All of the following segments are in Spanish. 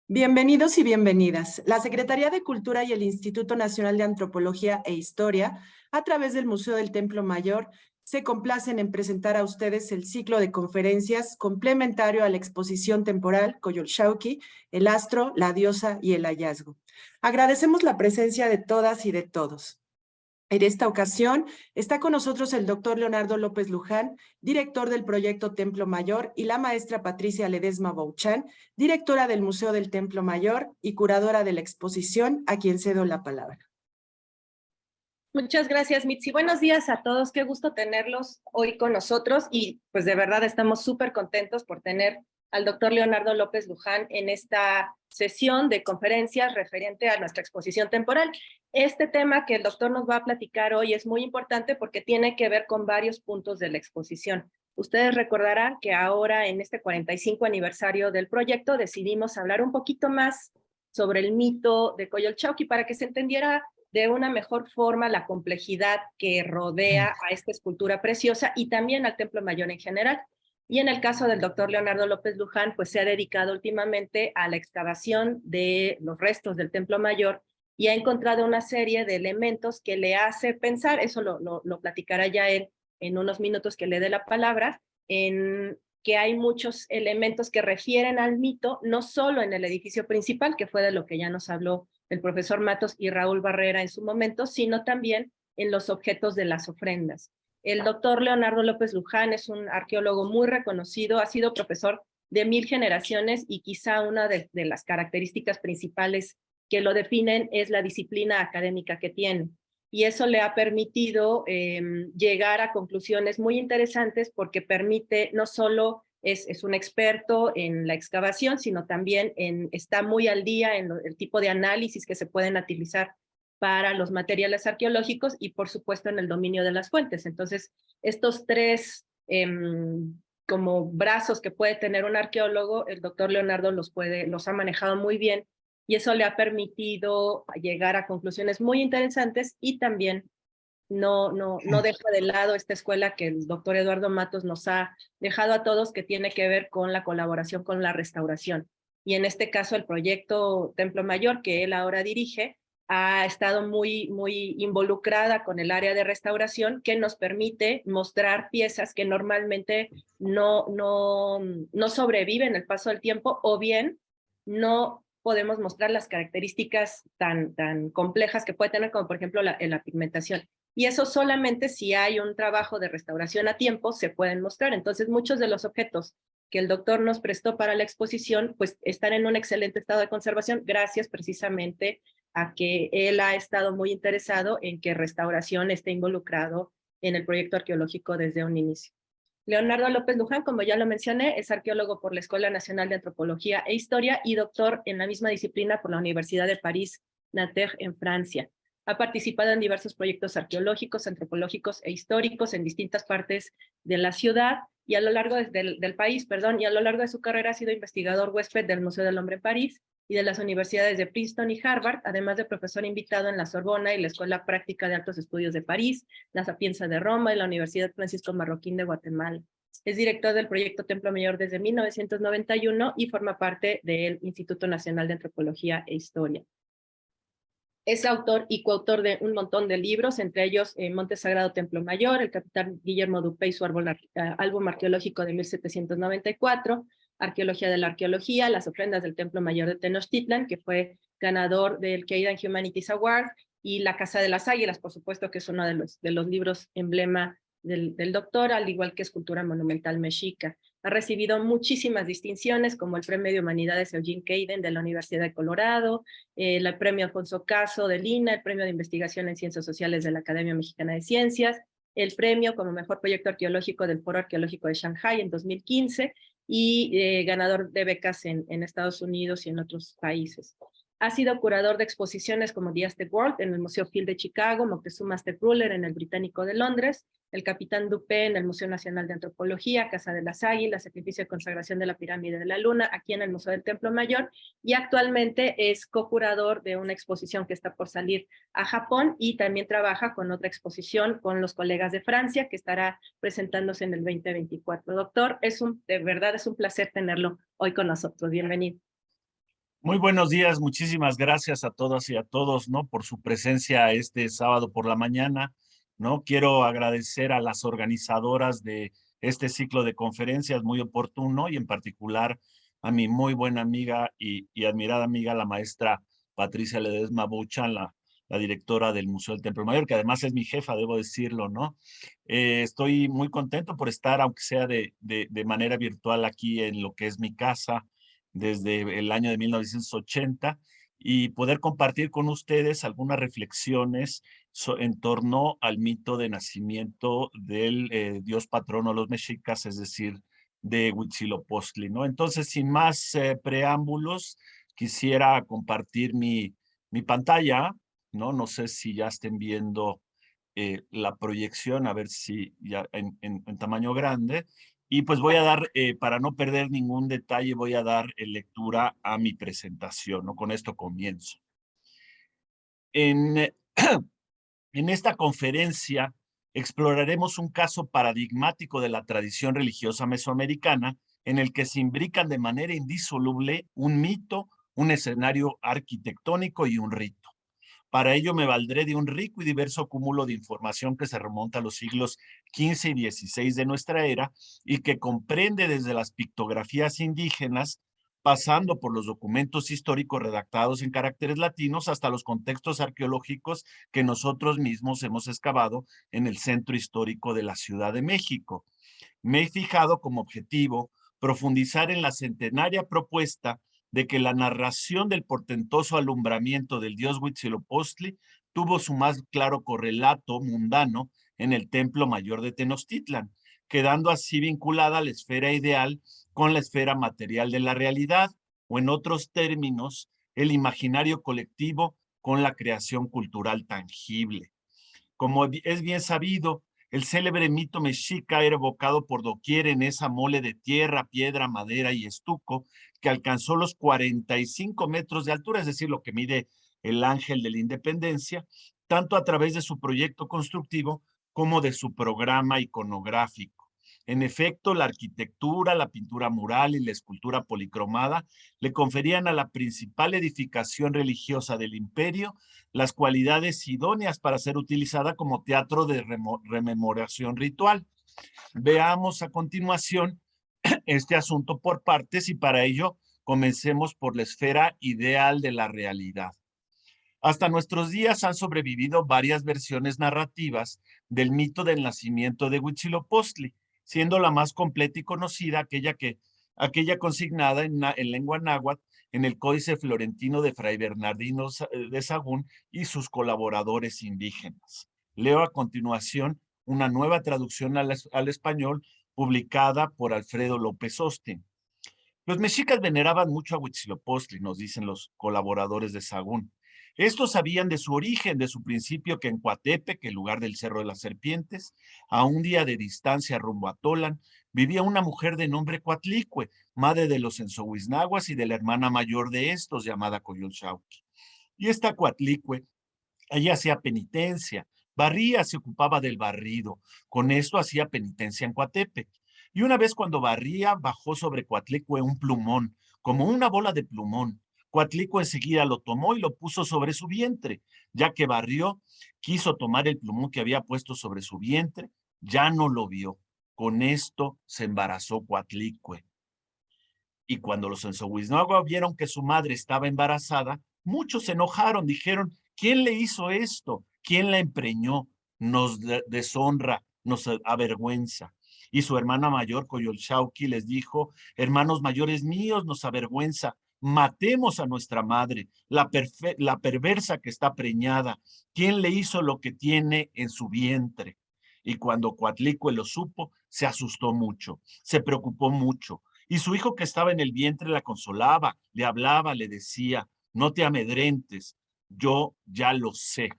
Bienvenidos y bienvenidas. La Secretaría de Cultura y el Instituto Nacional de Antropología e Historia, a través del Museo del Templo Mayor, se complacen en presentar a ustedes el ciclo de conferencias complementario a la exposición temporal Coyolxauhqui, el astro, la diosa y el hallazgo. Agradecemos la presencia de todas y de todos. En esta ocasión está con nosotros el doctor Leonardo López Luján, director del proyecto Templo Mayor, y la maestra Patricia Ledesma Bouchán, directora del Museo del Templo Mayor y curadora de la exposición, a quien cedo la palabra. Muchas gracias, Mitzi. Buenos días a todos. Qué gusto tenerlos hoy con nosotros y pues de verdad estamos súper contentos por tener al doctor Leonardo López Luján en esta sesión de conferencias referente a nuestra exposición temporal. Este tema que el doctor nos va a platicar hoy es muy importante porque tiene que ver con varios puntos de la exposición. Ustedes recordarán que ahora en este 45 aniversario del proyecto decidimos hablar un poquito más sobre el mito de Coyolxauhqui para que se entendiera de una mejor forma la complejidad que rodea a esta escultura preciosa y también al Templo Mayor en general. Y en el caso del doctor Leonardo López Luján, pues se ha dedicado últimamente a la excavación de los restos del Templo Mayor y ha encontrado una serie de elementos que le hace pensar, eso lo platicará ya él en unos minutos que le dé la palabra, en que hay muchos elementos que refieren al mito, no solo en el edificio principal, que fue de lo que ya nos habló el profesor Matos y Raúl Barrera en su momento, sino también en los objetos de las ofrendas. El doctor Leonardo López Luján es un arqueólogo muy reconocido, ha sido profesor de 1000 generaciones y quizá una de las características principales que lo definen es la disciplina académica que tiene. Y eso le ha permitido llegar a conclusiones muy interesantes porque permite no solo es un experto en la excavación, sino también está muy al día en el tipo de análisis que se pueden utilizar para los materiales arqueológicos y por supuesto en el dominio de las fuentes. Entonces, estos tres como brazos que puede tener un arqueólogo, el doctor Leonardo los ha manejado muy bien y eso le ha permitido llegar a conclusiones muy interesantes y también no deja de lado esta escuela que el doctor Eduardo Matos nos ha dejado a todos, que tiene que ver con la colaboración con la restauración. Y en este caso el proyecto Templo Mayor, que él ahora dirige, ha estado muy involucrada con el área de restauración, que nos permite mostrar piezas que normalmente no sobreviven el paso del tiempo, o bien no podemos mostrar las características tan complejas que puede tener, como por ejemplo la pigmentación. Y eso solamente si hay un trabajo de restauración a tiempo se pueden mostrar. Entonces, muchos de los objetos que el doctor nos prestó para la exposición, pues están en un excelente estado de conservación, gracias precisamente a que él ha estado muy interesado en que restauración esté involucrado en el proyecto arqueológico desde un inicio. Leonardo López Luján, como ya lo mencioné, es arqueólogo por la Escuela Nacional de Antropología e Historia y doctor en la misma disciplina por la Universidad de París, Nanterre, en Francia. Ha participado en diversos proyectos arqueológicos, antropológicos e históricos en distintas partes de la ciudad y a lo largo del país, y a lo largo de su carrera ha sido investigador huésped del Museo del Hombre en París y de las universidades de Princeton y Harvard, además de profesor invitado en la Sorbona y la Escuela Práctica de Altos Estudios de París, la Sapienza de Roma y la Universidad Francisco Marroquín de Guatemala. Es director del proyecto Templo Mayor desde 1991 y forma parte del Instituto Nacional de Antropología e Historia. Es autor y coautor de un montón de libros, entre ellos Monte Sagrado Templo Mayor, el capitán Guillermo Dupé y su álbum arqueológico de 1794, Arqueología de la Arqueología, Las ofrendas del Templo Mayor de Tenochtitlan, que fue ganador del Keidan Humanities Award, y La Casa de las Águilas, por supuesto, que es uno de los libros emblema del doctor, al igual que Escultura Monumental Mexica. Ha recibido muchísimas distinciones, como el Premio de Humanidades Eugene Keidan de la Universidad de Colorado, el Premio Alfonso Caso del INA, el Premio de Investigación en Ciencias Sociales de la Academia Mexicana de Ciencias, el premio como Mejor Proyecto Arqueológico del Foro Arqueológico de Shanghai en 2015 y ganador de becas en Estados Unidos y en otros países. Ha sido curador de exposiciones como The Aztec World en el Museo Field de Chicago, Moctezuma Aztec Ruler en el Británico de Londres, el Capitán Dupé en el Museo Nacional de Antropología, Casa de las Águilas, Sacrificio de Consagración de la Pirámide de la Luna, aquí en el Museo del Templo Mayor, y actualmente es co-curador de una exposición que está por salir a Japón y también trabaja con otra exposición con los colegas de Francia que estará presentándose en el 2024. Doctor, de verdad es un placer tenerlo hoy con nosotros. Bienvenido. Muy buenos días, muchísimas gracias a todas y a todos, ¿no? Por su presencia este sábado por la mañana, ¿no? Quiero agradecer a las organizadoras de este ciclo de conferencias muy oportuno y en particular a mi muy buena amiga y admirada amiga, la maestra Patricia Ledesma Buchan, la directora del Museo del Templo Mayor, que además es mi jefa, debo decirlo, ¿no? Estoy muy contento por estar, aunque sea de manera virtual aquí en lo que es mi casa desde el año de 1980 y poder compartir con ustedes algunas reflexiones en torno al mito de nacimiento del dios patrono de los mexicas, es decir, de Huitzilopochtli, ¿no? Entonces, sin más preámbulos, quisiera compartir mi pantalla, ¿no? No sé si ya estén viendo la proyección, a ver si ya en tamaño grande. Y pues voy a dar, para no perder ningún detalle, voy a dar lectura a mi presentación, ¿no? Con esto comienzo. En, en esta conferencia exploraremos un caso paradigmático de la tradición religiosa mesoamericana en el que se imbrican de manera indisoluble un mito, un escenario arquitectónico y un rito. Para ello me valdré de un rico y diverso cúmulo de información que se remonta a los siglos XV y XVI de nuestra era y que comprende desde las pictografías indígenas, pasando por los documentos históricos redactados en caracteres latinos hasta los contextos arqueológicos que nosotros mismos hemos excavado en el centro histórico de la Ciudad de México. Me he fijado como objetivo profundizar en la centenaria propuesta de que la narración del portentoso alumbramiento del dios Huitzilopochtli tuvo su más claro correlato mundano en el Templo Mayor de Tenochtitlan, quedando así vinculada la esfera ideal con la esfera material de la realidad, o en otros términos, el imaginario colectivo con la creación cultural tangible. Como es bien sabido, el célebre mito mexica era evocado por doquier en esa mole de tierra, piedra, madera y estuco que alcanzó los 45 metros de altura, es decir, lo que mide el Ángel de la Independencia, tanto a través de su proyecto constructivo como de su programa iconográfico. En efecto, la arquitectura, la pintura mural y la escultura policromada le conferían a la principal edificación religiosa del imperio las cualidades idóneas para ser utilizada como teatro de rememoración ritual. Veamos a continuación este asunto por partes y para ello comencemos por la esfera ideal de la realidad. Hasta nuestros días han sobrevivido varias versiones narrativas del mito del nacimiento de Huitzilopochtli, siendo la más completa y conocida aquella consignada en lengua náhuatl en el Códice Florentino de Fray Bernardino de Sahagún y sus colaboradores indígenas. Leo a continuación una nueva traducción al español publicada por Alfredo López Austin. Los mexicas veneraban mucho a Huitzilopochtli, nos dicen los colaboradores de Sahagún. Estos sabían de su origen, de su principio, que en Coatepec, el lugar del Cerro de las Serpientes, a un día de distancia rumbo a Tolan, vivía una mujer de nombre Coatlicue, madre de los ensohuiznaguas y de la hermana mayor de estos, llamada Coyolxauhqui. Y esta Coatlicue, ella hacía penitencia, barría, se ocupaba del barrido. Con esto hacía penitencia en Coatepec. Y una vez cuando barría, bajó sobre Coatlicue un plumón, como una bola de plumón. Coatlicue enseguida lo tomó y lo puso sobre su vientre. Ya que barrió, quiso tomar el plumón que había puesto sobre su vientre, ya no lo vio. Con esto se embarazó Coatlicue. Y cuando los Ensohuiznagua vieron que su madre estaba embarazada, muchos se enojaron, dijeron, ¿quién le hizo esto? ¿Quién la empreñó? Nos deshonra, nos avergüenza. Y su hermana mayor, Coyolxauhqui, les dijo, hermanos mayores míos, nos avergüenza, matemos a nuestra madre, la perversa que está preñada. ¿Quién le hizo lo que tiene en su vientre? Y cuando Coatlicue lo supo, se asustó mucho, se preocupó mucho. Y su hijo que estaba en el vientre la consolaba, le hablaba, le decía, no te amedrentes, yo ya lo sé.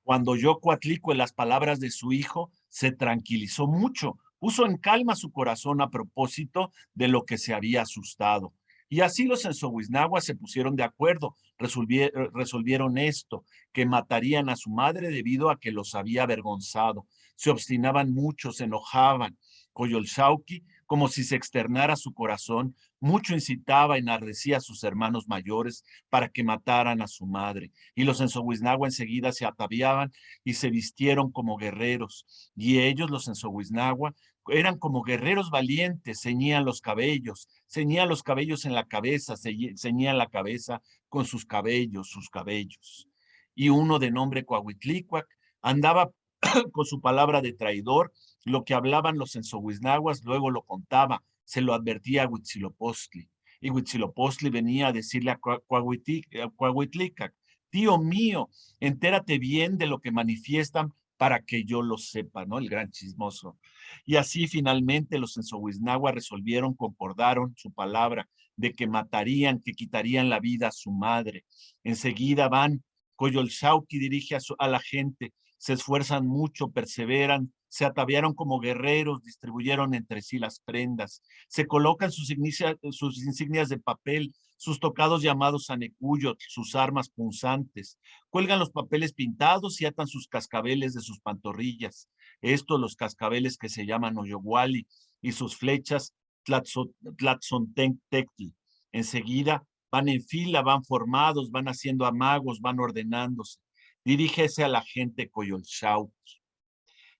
Cuando oyó Coatlicue las palabras de su hijo, se tranquilizó mucho, puso en calma su corazón a propósito de lo que se había asustado. Y así los ensohuiznaguas se pusieron de acuerdo, resolvieron esto, que matarían a su madre debido a que los había avergonzado. Se obstinaban mucho, se enojaban. Coyolxauhqui como si se externara su corazón, mucho incitaba, enardecía a sus hermanos mayores para que mataran a su madre. Y los Ensohuiznagua enseguida se ataviaban y se vistieron como guerreros. Y ellos, los Ensohuiznagua, eran como guerreros valientes, ceñían los cabellos en la cabeza, ceñían la cabeza con sus cabellos. Y uno de nombre Coahuitlícuac andaba con su palabra de traidor, lo que hablaban los ensohuiznaguas, luego lo contaba, se lo advertía a Huitzilopochtli. Y Huitzilopochtli venía a decirle a Coahuitlicac, tío mío, entérate bien de lo que manifiestan para que yo lo sepa, ¿no? El gran chismoso. Y así finalmente los ensohuiznaguas resolvieron, concordaron su palabra de que matarían, que quitarían la vida a su madre. Enseguida van, Coyolxauhqui dirige a la gente, se esfuerzan mucho, perseveran, se ataviaron como guerreros, distribuyeron entre sí las prendas, se colocan sus insignias de papel, sus tocados llamados anecuyot, sus armas punzantes, cuelgan los papeles pintados y atan sus cascabeles de sus pantorrillas. Estos los cascabeles que se llaman oyoguali y sus flechas tlatzontectli. Enseguida van en fila, van formados, van haciendo amagos, van ordenándose. Dirígese a la gente Coyolxauhqui.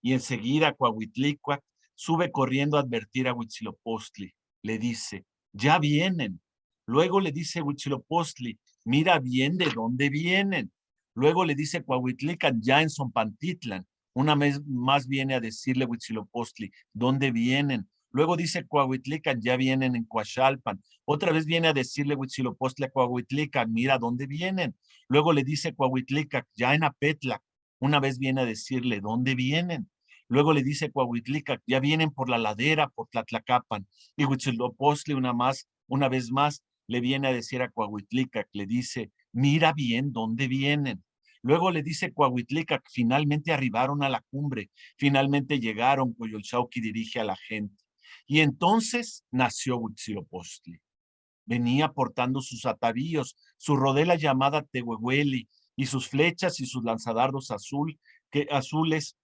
Y enseguida Coahuitlícuac sube corriendo a advertir a Huitzilopochtli. Le dice, ya vienen. Luego le dice Huitzilopochtli, mira bien de dónde vienen. Luego le dice Coahuitlícuac, ya en Zompantitlan. Una vez más viene a decirle Huitzilopochtli, ¿dónde vienen? Luego dice Coahuitlícuac, ya vienen en Coaxalpan. Otra vez viene a decirle Huitzilopochtli a Coahuitlícuac, mira dónde vienen. Luego le dice Coahuitlícuac, ya en Apetlac. Una vez viene a decirle, ¿dónde vienen? Luego le dice Coahuitlícac, ya vienen por la ladera, por Tlatlacapan. Y Huitzilopochtli una vez más, le viene a decir a Coahuitlícac, le dice, mira bien dónde vienen. Luego le dice Coahuitlícac, finalmente arribaron a la cumbre, finalmente llegaron, Coyolxauhqui dirige a la gente. Y entonces nació Huitzilopochtli. Venía portando sus atavíos, su rodela llamada Tehuehueli, y sus flechas y sus lanzadardos azules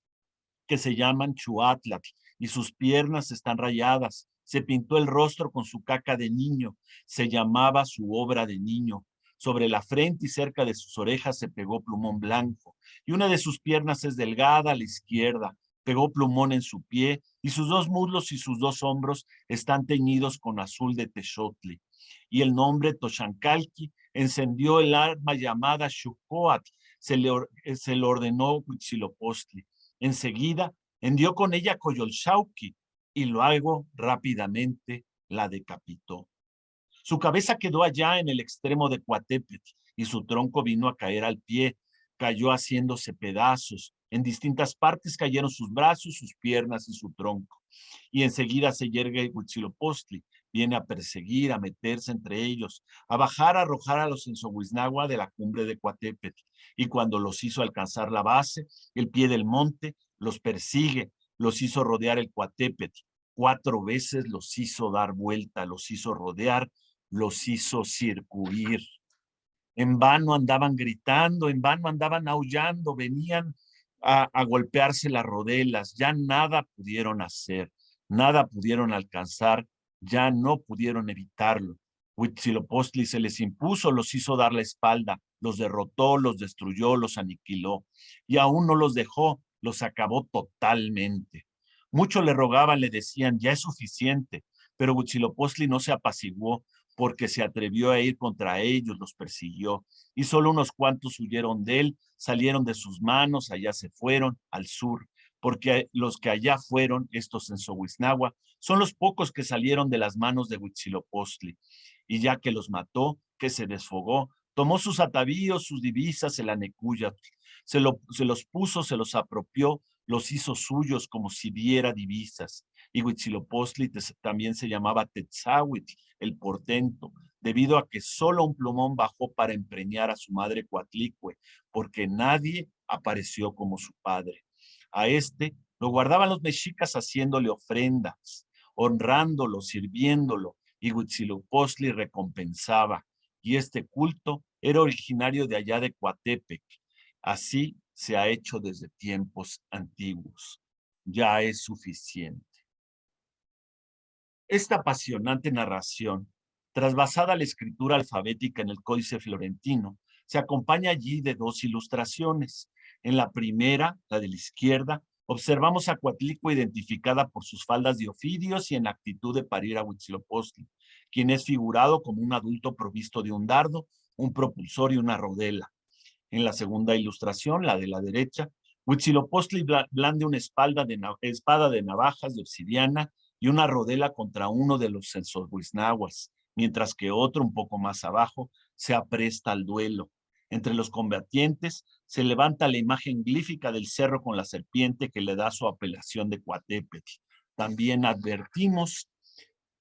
que se llaman Chuatlatl, y sus piernas están rayadas. Se pintó el rostro con su caca de niño, se llamaba su obra de niño. Sobre la frente y cerca de sus orejas se pegó plumón blanco, y una de sus piernas es delgada a la izquierda, pegó plumón en su pie, y sus dos muslos y sus dos hombros están teñidos con azul de texotli. Y el nombre Toshancalqui encendió el arma llamada Xucoatl, se le ordenó Huitzilopochtli. Enseguida hendió con ella Coyolxauhqui y luego rápidamente la decapitó. Su cabeza quedó allá en el extremo de Coatepetl y su tronco vino a caer al pie, cayó haciéndose pedazos. En distintas partes cayeron sus brazos, sus piernas y su tronco. Y enseguida se yergue Huitzilopochtli, viene a perseguir, a meterse entre ellos, a bajar, a arrojar a los Ensohuiznagua de la cumbre de Coatepetl. Y cuando los hizo alcanzar la base, el pie del monte, los persigue, los hizo rodear el Coatepetl. 4 veces los hizo dar vuelta, los hizo rodear, los hizo circuir. En vano andaban gritando, en vano andaban aullando, venían a golpearse las rodelas, ya nada pudieron hacer, nada pudieron alcanzar, ya no pudieron evitarlo. Huitzilopochtli se les impuso, los hizo dar la espalda, los derrotó, los destruyó, los aniquiló, y aún no los dejó, los acabó totalmente. Muchos le rogaban, le decían, ya es suficiente, pero Huitzilopochtli no se apaciguó, porque se atrevió a ir contra ellos, los persiguió, y solo unos cuantos huyeron de él, salieron de sus manos, allá se fueron, al sur, porque los que allá fueron, estos en Sohuiznagua, son los pocos que salieron de las manos de Huitzilopochtli, y ya que los mató, que se desfogó, tomó sus atavíos, sus divisas, el anecúyatl, se los puso, se los apropió, los hizo suyos como si diera divisas. Y Huitzilopochtli también se llamaba Tetzahuitl, el portento, debido a que solo un plumón bajó para empreñar a su madre Coatlicue, porque nadie apareció como su padre. A este lo guardaban los mexicas haciéndole ofrendas, honrándolo, sirviéndolo, y Huitzilopochtli recompensaba. Y este culto era originario de allá de Coatepec. Así se ha hecho desde tiempos antiguos. Ya es suficiente. Esta apasionante narración, trasvasada a la escritura alfabética en el Códice Florentino, se acompaña allí de dos ilustraciones. En la primera, la de la izquierda, observamos a Coatlicue identificada por sus faldas de ofidios y en actitud de parir a Huitzilopochtli, quien es figurado como un adulto provisto de un dardo, un propulsor y una rodela. En la segunda ilustración, la de la derecha, Huitzilopochtli blande una espada de navajas de obsidiana y una rodela contra uno de los censohuiznahuas, mientras que otro, un poco más abajo, se apresta al duelo. Entre los combatientes se levanta la imagen glífica del cerro con la serpiente que le da su apelación de Coatépetl. También advertimos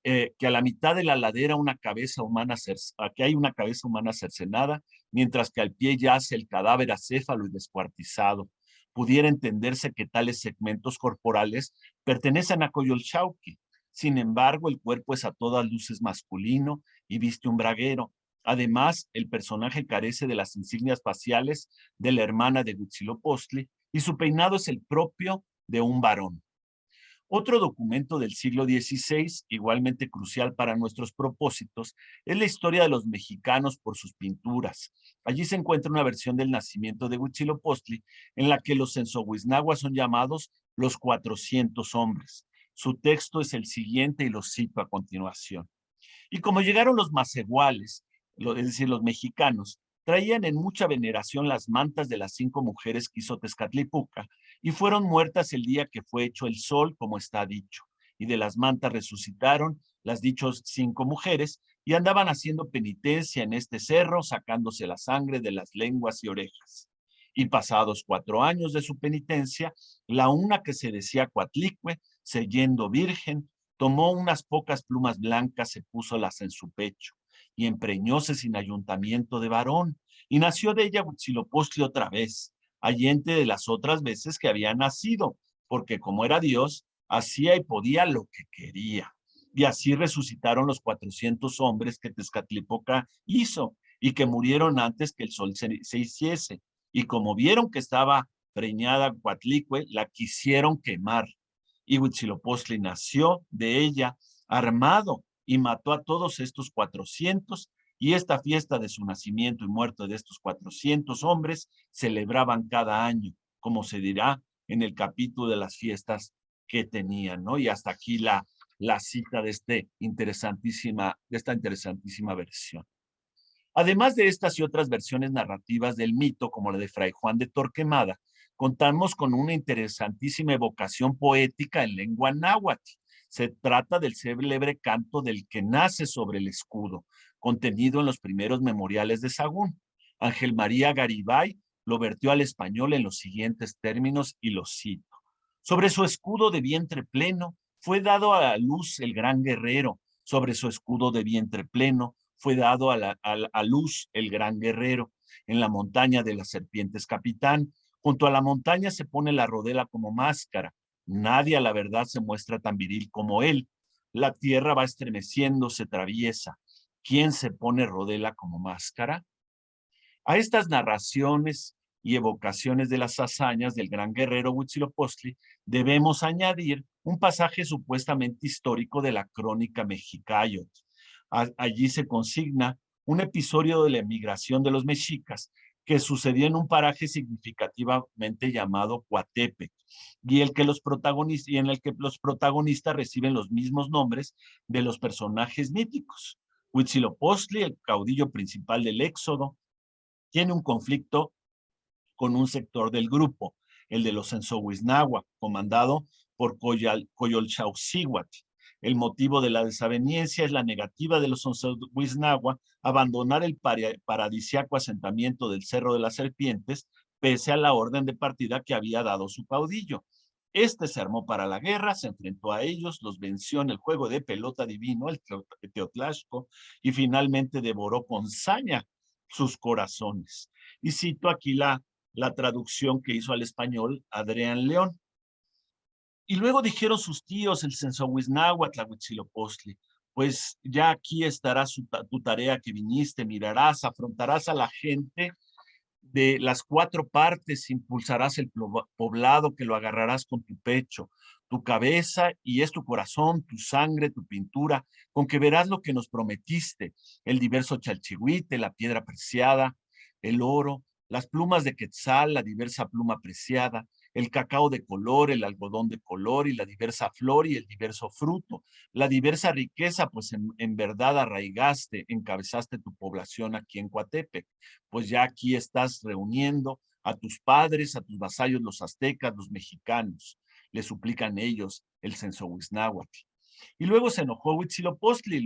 que a la mitad de la ladera aquí hay una cabeza humana cercenada, mientras que al pie yace el cadáver acéfalo y descuartizado. Pudiera entenderse que tales segmentos corporales pertenecen a Coyolxauhqui. Sin embargo, el cuerpo es a todas luces masculino y viste un braguero. Además, el personaje carece de las insignias faciales de la hermana de Huitzilopochtli y su peinado es el propio de un varón. Otro documento del siglo XVI, igualmente crucial para nuestros propósitos, es la historia de los mexicanos por sus pinturas. Allí se encuentra una versión del nacimiento de Huitzilopochtli en la que los censohuiznahuas son llamados los 400 hombres. Su texto es el siguiente y lo cito a continuación. Y como llegaron los macehuales, es decir, los mexicanos, traían en mucha veneración las mantas de las 5 mujeres que hizo Tezcatlipoca y fueron muertas el día que fue hecho el sol, como está dicho. Y de las mantas resucitaron las dichos 5 mujeres y andaban haciendo penitencia en este cerro, sacándose la sangre de las lenguas y orejas. Y pasados 4 años de su penitencia, la una que se decía Coatlicue, se yendo virgen, tomó unas pocas plumas blancas, se púsolas en su pecho y empreñóse sin ayuntamiento de varón, y nació de ella Huitzilopochtli otra vez, allente de las otras veces que había nacido, porque como era Dios, hacía y podía lo que quería. Y así resucitaron los 400 hombres que Tezcatlipoca hizo y que murieron antes que el sol se hiciese. Y como vieron que estaba preñada Coatlicue, la quisieron quemar. Y Huitzilopochtli nació de ella armado y mató a todos estos 400, y esta fiesta de su nacimiento y muerte de estos 400 hombres celebraban cada año, como se dirá en el capítulo de las fiestas que tenían, ¿no? Y hasta aquí la cita de esta interesantísima versión. Además de estas y otras versiones narrativas del mito, como la de Fray Juan de Torquemada, contamos con una interesantísima evocación poética en lengua náhuatl. Se trata del célebre canto del que nace sobre el escudo, contenido en los primeros memoriales de Sahagún. Ángel María Garibay lo vertió al español en los siguientes términos y los cito. Sobre su escudo de vientre pleno fue dado a la luz el gran guerrero. Sobre su escudo de vientre pleno fue dado a luz el gran guerrero. En la montaña de las serpientes capitán, junto a la montaña se pone la rodela como máscara. Nadie a la verdad se muestra tan viril como él. La tierra va estremeciendo, se traviesa. ¿Quién se pone rodela como máscara? A estas narraciones y evocaciones de las hazañas del gran guerrero Huitzilopochtli debemos añadir un pasaje supuestamente histórico de la crónica Mexicayotl. Allí se consigna un episodio de la emigración de los mexicas que sucedió en un paraje significativamente llamado Coatepec, y en el que los protagonistas reciben los mismos nombres de los personajes míticos. Huitzilopochtli, el caudillo principal del éxodo, tiene un conflicto con un sector del grupo, el de los Censohuiznahua, comandado por Coyolxauhcíhuatl. El motivo de la desaveniencia es la negativa de los Censohuiznahua a abandonar el paradisiaco asentamiento del Cerro de las Serpientes, pese a la orden de partida que había dado su caudillo. Este se armó para la guerra, se enfrentó a ellos, los venció en el juego de pelota divino, el Teotlashco, y finalmente devoró con saña sus corazones. Y cito aquí la traducción que hizo al español Adrián León. Y luego dijeron sus tíos, el Censohuiznahuatl, Huitzilopochtli, pues ya aquí estará tu tarea que viniste, mirarás, afrontarás a la gente de las 4 partes, impulsarás el poblado que lo agarrarás con tu pecho, tu cabeza y es tu corazón, tu sangre, tu pintura, con que verás lo que nos prometiste, el diverso chalchihuite, la piedra preciada, el oro, las plumas de quetzal, la diversa pluma preciada, el cacao de color, el algodón de color y la diversa flor y el diverso fruto, la diversa riqueza, pues en verdad arraigaste, encabezaste tu población aquí en Coatepec, pues ya aquí estás reuniendo a tus padres, a tus vasallos, los aztecas, los mexicanos, le suplican ellos el Censohuiznáhuatl. Y luego se enojó Huitzilopochtli,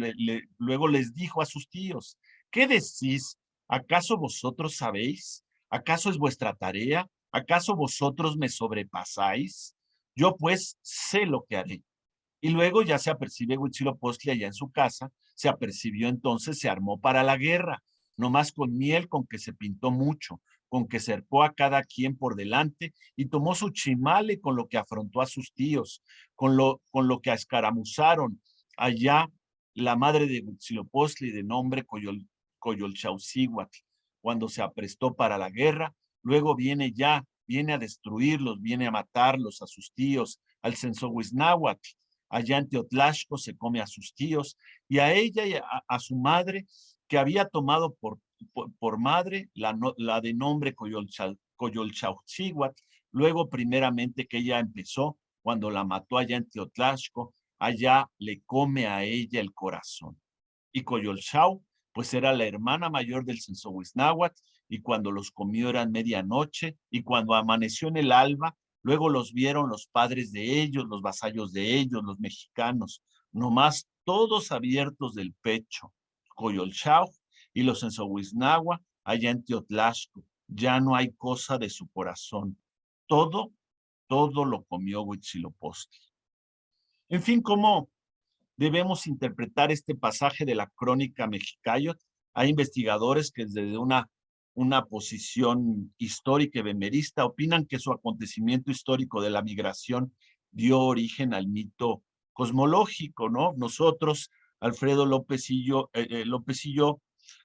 luego les dijo a sus tíos, ¿qué decís? ¿Acaso vosotros sabéis? ¿Acaso es vuestra tarea? ¿Acaso vosotros me sobrepasáis? Yo pues sé lo que haré. Y luego ya se apercibe Huitzilopochtli allá en su casa, se apercibió entonces, se armó para la guerra, nomás con miel con que se pintó mucho, con que cercó a cada quien por delante y tomó su chimale con lo que afrontó a sus tíos, con lo que escaramuzaron allá la madre de Huitzilopochtli de nombre Coyolxauhcíhuatl, cuando se aprestó para la guerra, luego viene a destruirlos, viene a matarlos a sus tíos, al Censohuiznáhuatl. Allá en Teotlashco se come a sus tíos y a ella y a su madre, que había tomado por madre la de nombre Coyolxauhcíhuatl, luego primeramente que ella empezó, cuando la mató allá en Teotlashco, allá le come a ella el corazón. Y Coyolxau, pues era la hermana mayor del Censohuiznáhuatl, y cuando los comió eran medianoche, y cuando amaneció en el alba, luego los vieron los padres de ellos, los vasallos de ellos, los mexicanos, nomás todos abiertos del pecho. Coyolxau y los Censohuiznahua allá en Teotlashco. Ya no hay cosa de su corazón. Todo, todo lo comió Huitzilopochtli. En fin, ¿cómo debemos interpretar este pasaje de la crónica Mexicayot? Hay investigadores que desde una posición histórica y bemerista opinan que su acontecimiento histórico de la migración dio origen al mito cosmológico, ¿no? Nosotros, Alfredo López y yo,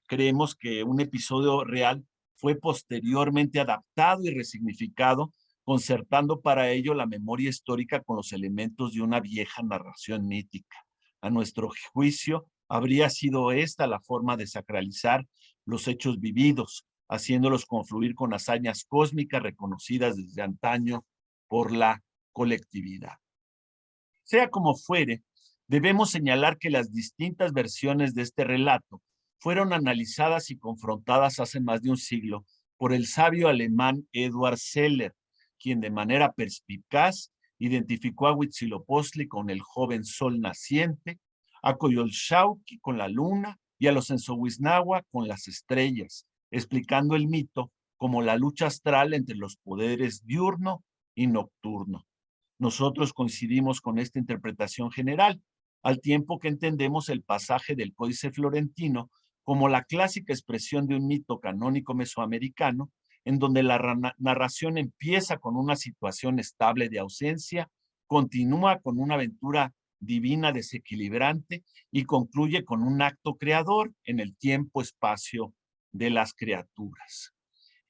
creemos que un episodio real fue posteriormente adaptado y resignificado, concertando para ello la memoria histórica con los elementos de una vieja narración mítica. A nuestro juicio, habría sido esta la forma de sacralizar los hechos vividos, haciéndolos confluir con hazañas cósmicas reconocidas desde antaño por la colectividad. Sea como fuere, debemos señalar que las distintas versiones de este relato fueron analizadas y confrontadas hace más de un siglo por el sabio alemán Eduard Seller, quien de manera perspicaz identificó a Huitzilopochtli con el joven sol naciente, a Coyolxauhqui con la luna y a los Censohuiznahua con las estrellas, explicando el mito como la lucha astral entre los poderes diurno y nocturno. Nosotros coincidimos con esta interpretación general, al tiempo que entendemos el pasaje del Códice Florentino como la clásica expresión de un mito canónico mesoamericano, en donde la narración empieza con una situación estable de ausencia, continúa con una aventura divina desequilibrante y concluye con un acto creador en el tiempo-espacio de las criaturas.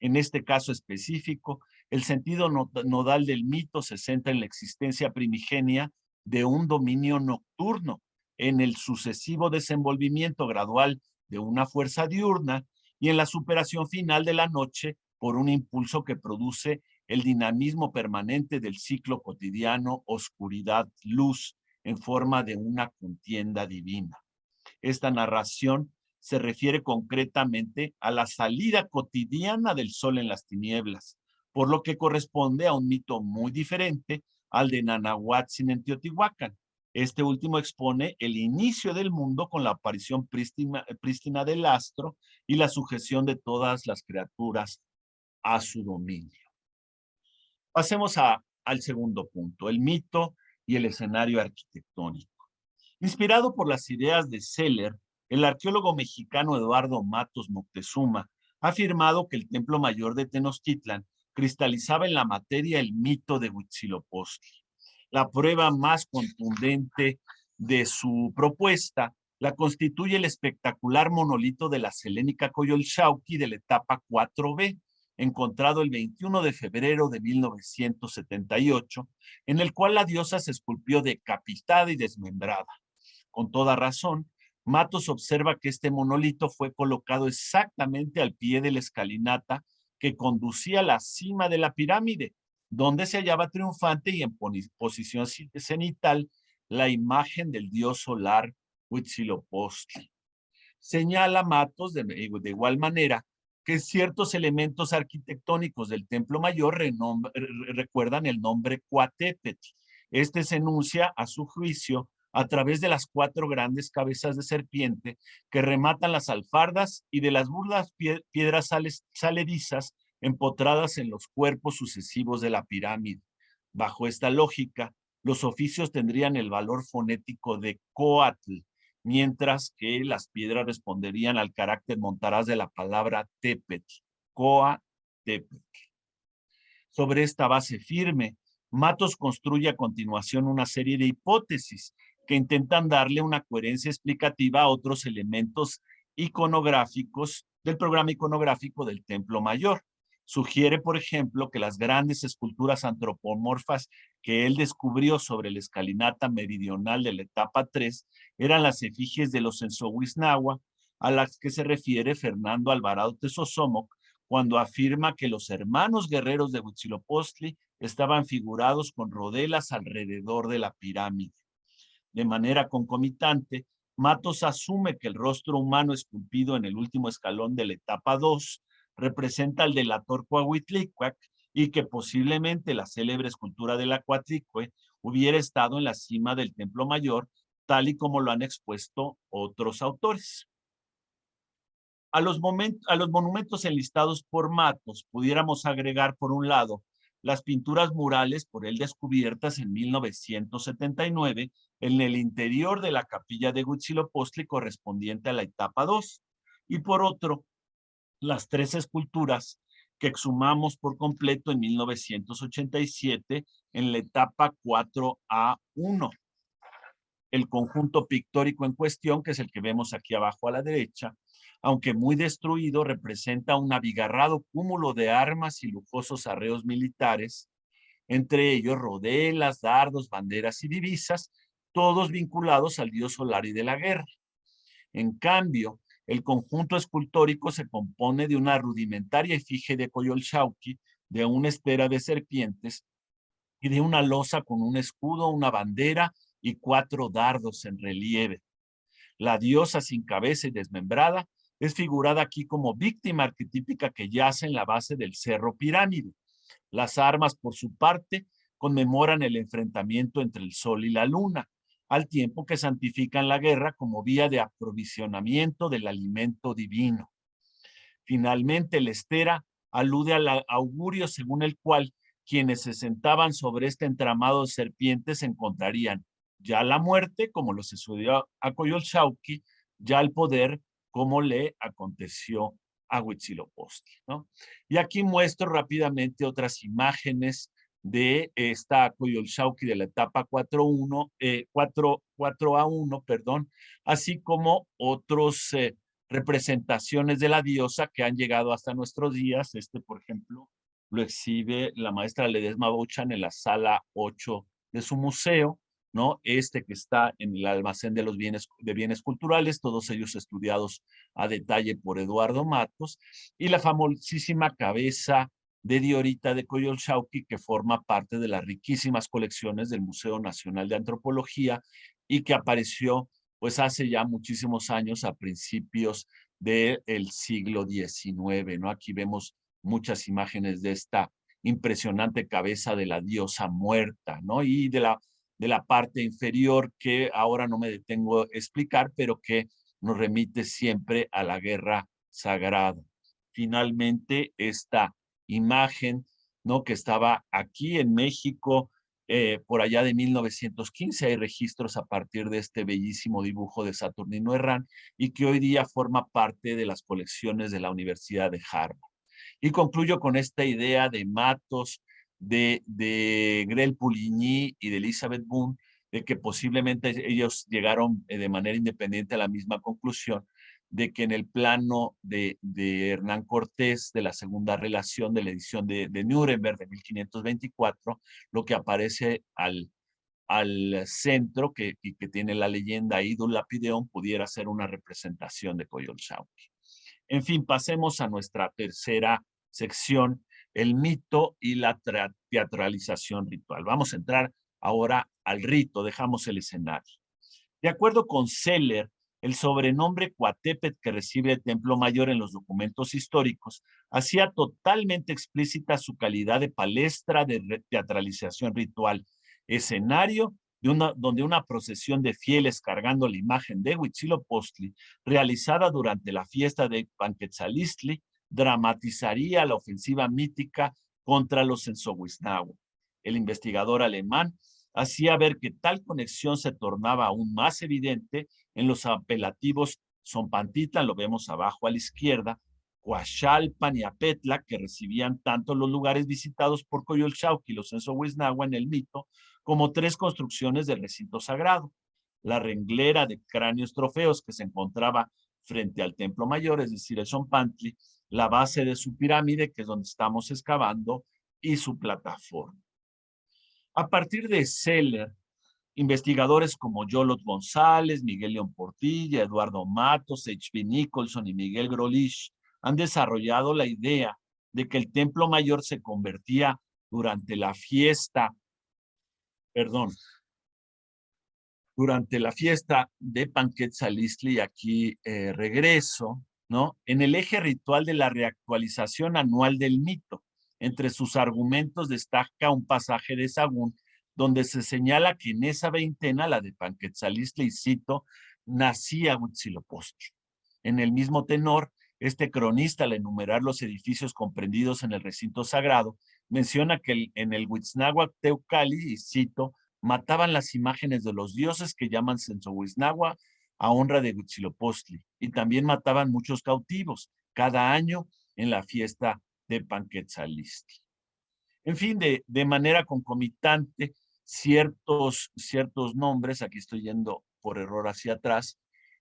En este caso específico, el sentido nodal del mito se centra en la existencia primigenia de un dominio nocturno, en el sucesivo desenvolvimiento gradual de una fuerza diurna y en la superación final de la noche por un impulso que produce el dinamismo permanente del ciclo cotidiano oscuridad-luz en forma de una contienda divina. Esta narración se refiere concretamente a la salida cotidiana del sol en las tinieblas, por lo que corresponde a un mito muy diferente al de Nanahuatzin en Teotihuacán. Este último expone el inicio del mundo con la aparición prístina del astro y la sujeción de todas las criaturas a su dominio. Pasemos al segundo punto, el mito y el escenario arquitectónico. Inspirado por las ideas de Seller, el arqueólogo mexicano Eduardo Matos Moctezuma ha afirmado que el Templo Mayor de Tenochtitlan cristalizaba en la materia el mito de Huitzilopochtli. La prueba más contundente de su propuesta la constituye el espectacular monolito de la selénica Coyolxauhqui de la etapa 4B, encontrado el 21 de febrero de 1978, en el cual la diosa se esculpió decapitada y desmembrada. Con toda razón, Matos observa que este monolito fue colocado exactamente al pie de la escalinata que conducía a la cima de la pirámide, donde se hallaba triunfante y en posición cenital la imagen del dios solar Huitzilopochtli. Señala Matos de igual manera que ciertos elementos arquitectónicos del Templo Mayor recuerdan el nombre Coatepetl. Este se enuncia, a su juicio, a través de las 4 grandes cabezas de serpiente que rematan las alfardas y de las burdas piedras saledizas empotradas en los cuerpos sucesivos de la pirámide. Bajo esta lógica, los oficios tendrían el valor fonético de Coatl, mientras que las piedras responderían al carácter montaraz de la palabra Tepetl, Coatepetl. Sobre esta base firme, Matos construye a continuación una serie de hipótesis que intentan darle una coherencia explicativa a otros elementos iconográficos del programa iconográfico del Templo Mayor. Sugiere, por ejemplo, que las grandes esculturas antropomorfas que él descubrió sobre la escalinata meridional de la etapa 3 eran las efigies de los Ensohuiznahua, a las que se refiere Fernando Alvarado Tesosomoc cuando afirma que los hermanos guerreros de Huitzilopochtli estaban figurados con rodelas alrededor de la pirámide. De manera concomitante, Matos asume que el rostro humano esculpido en el último escalón de la etapa 2 representa al delator Coahuitlicuac y que posiblemente la célebre escultura de la Coatlicue hubiera estado en la cima del Templo Mayor, tal y como lo han expuesto otros autores. A los monumentos enlistados por Matos pudiéramos agregar, por un lado, las pinturas murales por él descubiertas en 1979 en el interior de la capilla de Huitzilopochtli correspondiente a la etapa 2, y por otro, las 3 esculturas que exhumamos por completo en 1987 en la etapa 4A1. El conjunto pictórico en cuestión, que es el que vemos aquí abajo a la derecha, aunque muy destruido, representa un abigarrado cúmulo de armas y lujosos arreos militares, entre ellos rodelas, dardos, banderas y divisas, todos vinculados al dios solar y de la guerra. En cambio, el conjunto escultórico se compone de una rudimentaria efigie de Coyolxauhqui, de una estera de serpientes y de una losa con un escudo, una bandera y 4 dardos en relieve. La diosa sin cabeza y desmembrada es figurada aquí como víctima arquetípica que yace en la base del cerro pirámide. Las armas, por su parte, conmemoran el enfrentamiento entre el sol y la luna, al tiempo que santifican la guerra como vía de aprovisionamiento del alimento divino. Finalmente, la estera alude al augurio según el cual quienes se sentaban sobre este entramado de serpientes encontrarían ya la muerte, como lo sucedió a Coyolxauhqui, ya el poder, como le aconteció a Huitzilopochtli, ¿no? Y aquí muestro rápidamente otras imágenes de esta Coyolxauhqui de la etapa 4A1, perdón, así como otros representaciones de la diosa que han llegado hasta nuestros días. Por ejemplo, lo exhibe la maestra Ledesma Bouchan en la sala 8 de su museo, ¿no? Que está en el almacén de los bienes culturales, todos ellos estudiados a detalle por Eduardo Matos, y la famosísima cabeza de Diorita de Coyolxauhqui, que forma parte de las riquísimas colecciones del Museo Nacional de Antropología y que apareció pues hace ya muchísimos años, a principios del siglo XIX, ¿no? Aquí vemos muchas imágenes de esta impresionante cabeza de la diosa muerta, ¿no? Y de la parte inferior, que ahora no me detengo a explicar, pero que nos remite siempre a la guerra sagrada. Finalmente, esta imagen, ¿no? Que estaba aquí en México por allá de 1915, hay registros a partir de este bellísimo dibujo de Saturnino Herrán y que hoy día forma parte de las colecciones de la Universidad de Harvard. Y concluyo con esta idea de Matos, de Grel Pouligny y de Elizabeth Boone, de que posiblemente ellos llegaron de manera independiente a la misma conclusión, de que en el plano de Hernán Cortés, de la segunda relación de la edición de Nuremberg de 1524, lo que aparece al centro, y que tiene la leyenda Idul Lapideum, pudiera ser una representación de Coyolxauhqui. En fin, pasemos a nuestra tercera sección, el mito y la teatralización ritual. Vamos a entrar ahora al rito, dejamos el escenario. De acuerdo con Seller, el sobrenombre Coatepet que recibe el Templo Mayor en los documentos históricos hacía totalmente explícita su calidad de palestra de teatralización ritual, escenario donde una procesión de fieles cargando la imagen de Huitzilopochtli, realizada durante la fiesta de Panquetzalistli, dramatizaría la ofensiva mítica contra los Sensohuiznahua. El investigador alemán hacía ver que tal conexión se tornaba aún más evidente en los apelativos Zompantitlan, lo vemos abajo a la izquierda, Coaxalpan y Apetla, que recibían tanto los lugares visitados por Coyolxauhqui y los Sensohuiznahua en el mito, como tres construcciones del recinto sagrado. La renglera de cráneos trofeos que se encontraba frente al templo mayor, es decir, el Zompantli, la base de su pirámide, que es donde estamos excavando, y su plataforma. A partir de Seller, investigadores como Yolot González, Miguel León Portilla, Eduardo Matos, H.B. Nicholson y Miguel Grolich han desarrollado la idea de que el Templo Mayor se convertía durante la fiesta de Panquetzalistli, y aquí regreso, ¿no? En el eje ritual de la reactualización anual del mito. Entre sus argumentos destaca un pasaje de Sagún, donde se señala que en esa veintena, la de Panquetzalistli, y cito, nacía Huitzilopochtli. En el mismo tenor, este cronista, al enumerar los edificios comprendidos en el recinto sagrado, menciona que en el Huitznahuac Teucali, y cito, mataban las imágenes de los dioses que llaman Sensohuiznahua a honra de Huitzilopochtli, y también mataban muchos cautivos cada año en la fiesta de Panquetzalistli. En fin, de manera concomitante, ciertos nombres, aquí estoy yendo por error hacia atrás,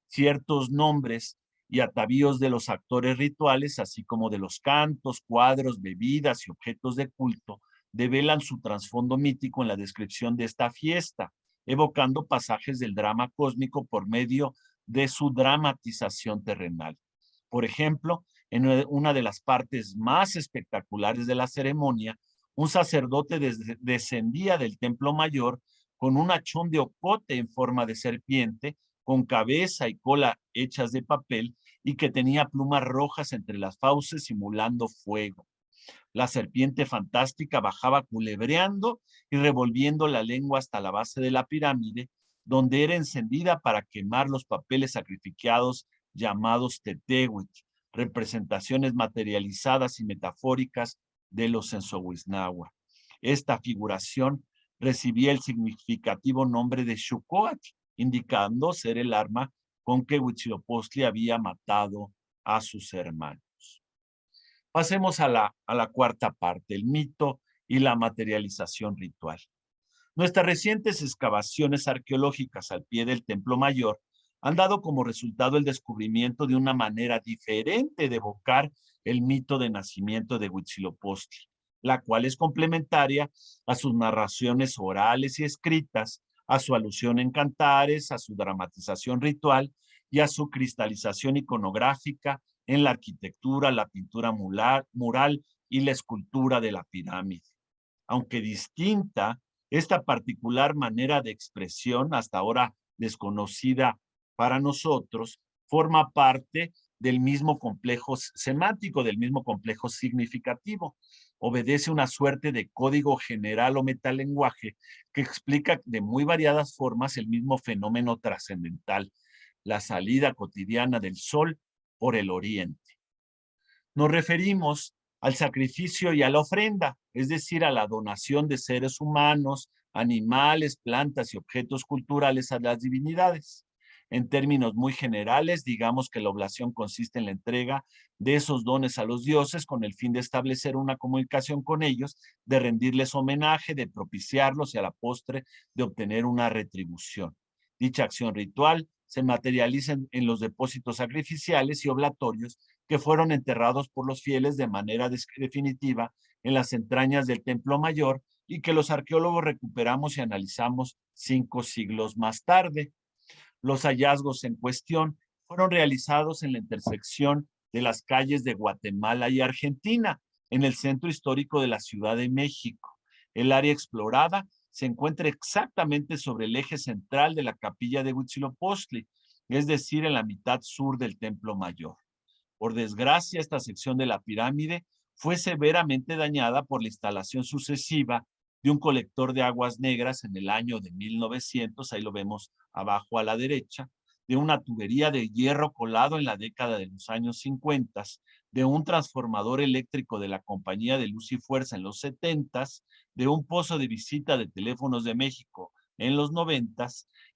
ciertos nombres y atavíos de los actores rituales, así como de los cantos, cuadros, bebidas y objetos de culto, develan su trasfondo mítico en la descripción de esta fiesta, evocando pasajes del drama cósmico por medio de su dramatización terrenal. Por ejemplo, en una de las partes más espectaculares de la ceremonia, un sacerdote descendía del templo mayor con un hachón de ocote en forma de serpiente, con cabeza y cola hechas de papel, y que tenía plumas rojas entre las fauces simulando fuego. La serpiente fantástica bajaba culebreando y revolviendo la lengua hasta la base de la pirámide, donde era encendida para quemar los papeles sacrificados llamados tetehuit, representaciones materializadas y metafóricas de los Sensohuiznahua. Esta figuración recibía el significativo nombre de Xucoatl, indicando ser el arma con que Huitzilopochtli había matado a sus hermanos. Pasemos a la cuarta parte, el mito y la materialización ritual. Nuestras recientes excavaciones arqueológicas al pie del Templo Mayor han dado como resultado el descubrimiento de una manera diferente de evocar el mito de nacimiento de Huitzilopochtli, la cual es complementaria a sus narraciones orales y escritas, a su alusión en cantares, a su dramatización ritual y a su cristalización iconográfica en la arquitectura, la pintura mural y la escultura de la pirámide. Aunque distinta, esta particular manera de expresión, hasta ahora desconocida para nosotros, forma parte del mismo complejo semántico, del mismo complejo significativo. Obedece una suerte de código general o metalenguaje que explica de muy variadas formas el mismo fenómeno trascendental, la salida cotidiana del sol por el oriente. Nos referimos al sacrificio y a la ofrenda, es decir, a la donación de seres humanos, animales, plantas y objetos culturales a las divinidades. En términos muy generales, digamos que la oblación consiste en la entrega de esos dones a los dioses con el fin de establecer una comunicación con ellos, de rendirles homenaje, de propiciarlos y a la postre de obtener una retribución. Dicha acción ritual se materializan en los depósitos sacrificiales y oblatorios que fueron enterrados por los fieles de manera definitiva en las entrañas del Templo Mayor y que los arqueólogos recuperamos y analizamos 5 siglos más tarde. Los hallazgos en cuestión fueron realizados en la intersección de las calles de Guatemala y Argentina, en el centro histórico de la Ciudad de México. El área explorada se encuentra exactamente sobre el eje central de la capilla de Huitzilopochtli, es decir, en la mitad sur del Templo Mayor. Por desgracia, esta sección de la pirámide fue severamente dañada por la instalación sucesiva de un colector de aguas negras en el año de 1900, ahí lo vemos abajo a la derecha, de una tubería de hierro colado en la década de los años 50, de un transformador eléctrico de la Compañía de Luz y Fuerza en los 70, de un pozo de visita de Teléfonos de México en los 90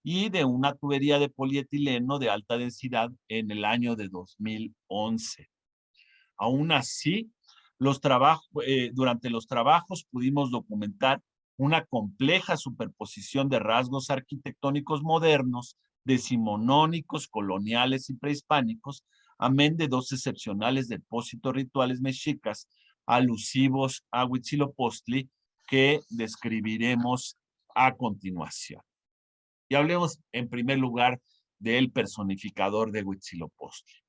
y de una tubería de polietileno de alta densidad en el año de 2011. Aún así, durante los trabajos pudimos documentar una compleja superposición de rasgos arquitectónicos modernos, decimonónicos, coloniales y prehispánicos, amén de 2 excepcionales depósitos rituales mexicas alusivos a Huitzilopochtli que describiremos a continuación. Y hablemos en primer lugar del personificador de Huitzilopochtli.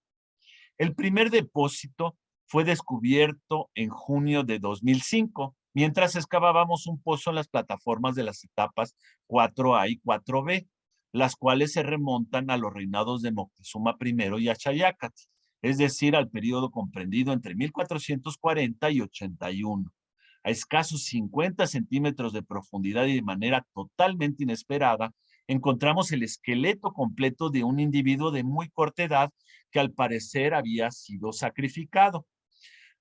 El primer depósito fue descubierto en junio de 2005, mientras excavábamos un pozo en las plataformas de las etapas 4A y 4B, las cuales se remontan a los reinados de Moctezuma I y Axayácatl, es decir, al periodo comprendido entre 1440 y 81. A escasos 50 centímetros de profundidad y de manera totalmente inesperada, encontramos el esqueleto completo de un individuo de muy corta edad que al parecer había sido sacrificado.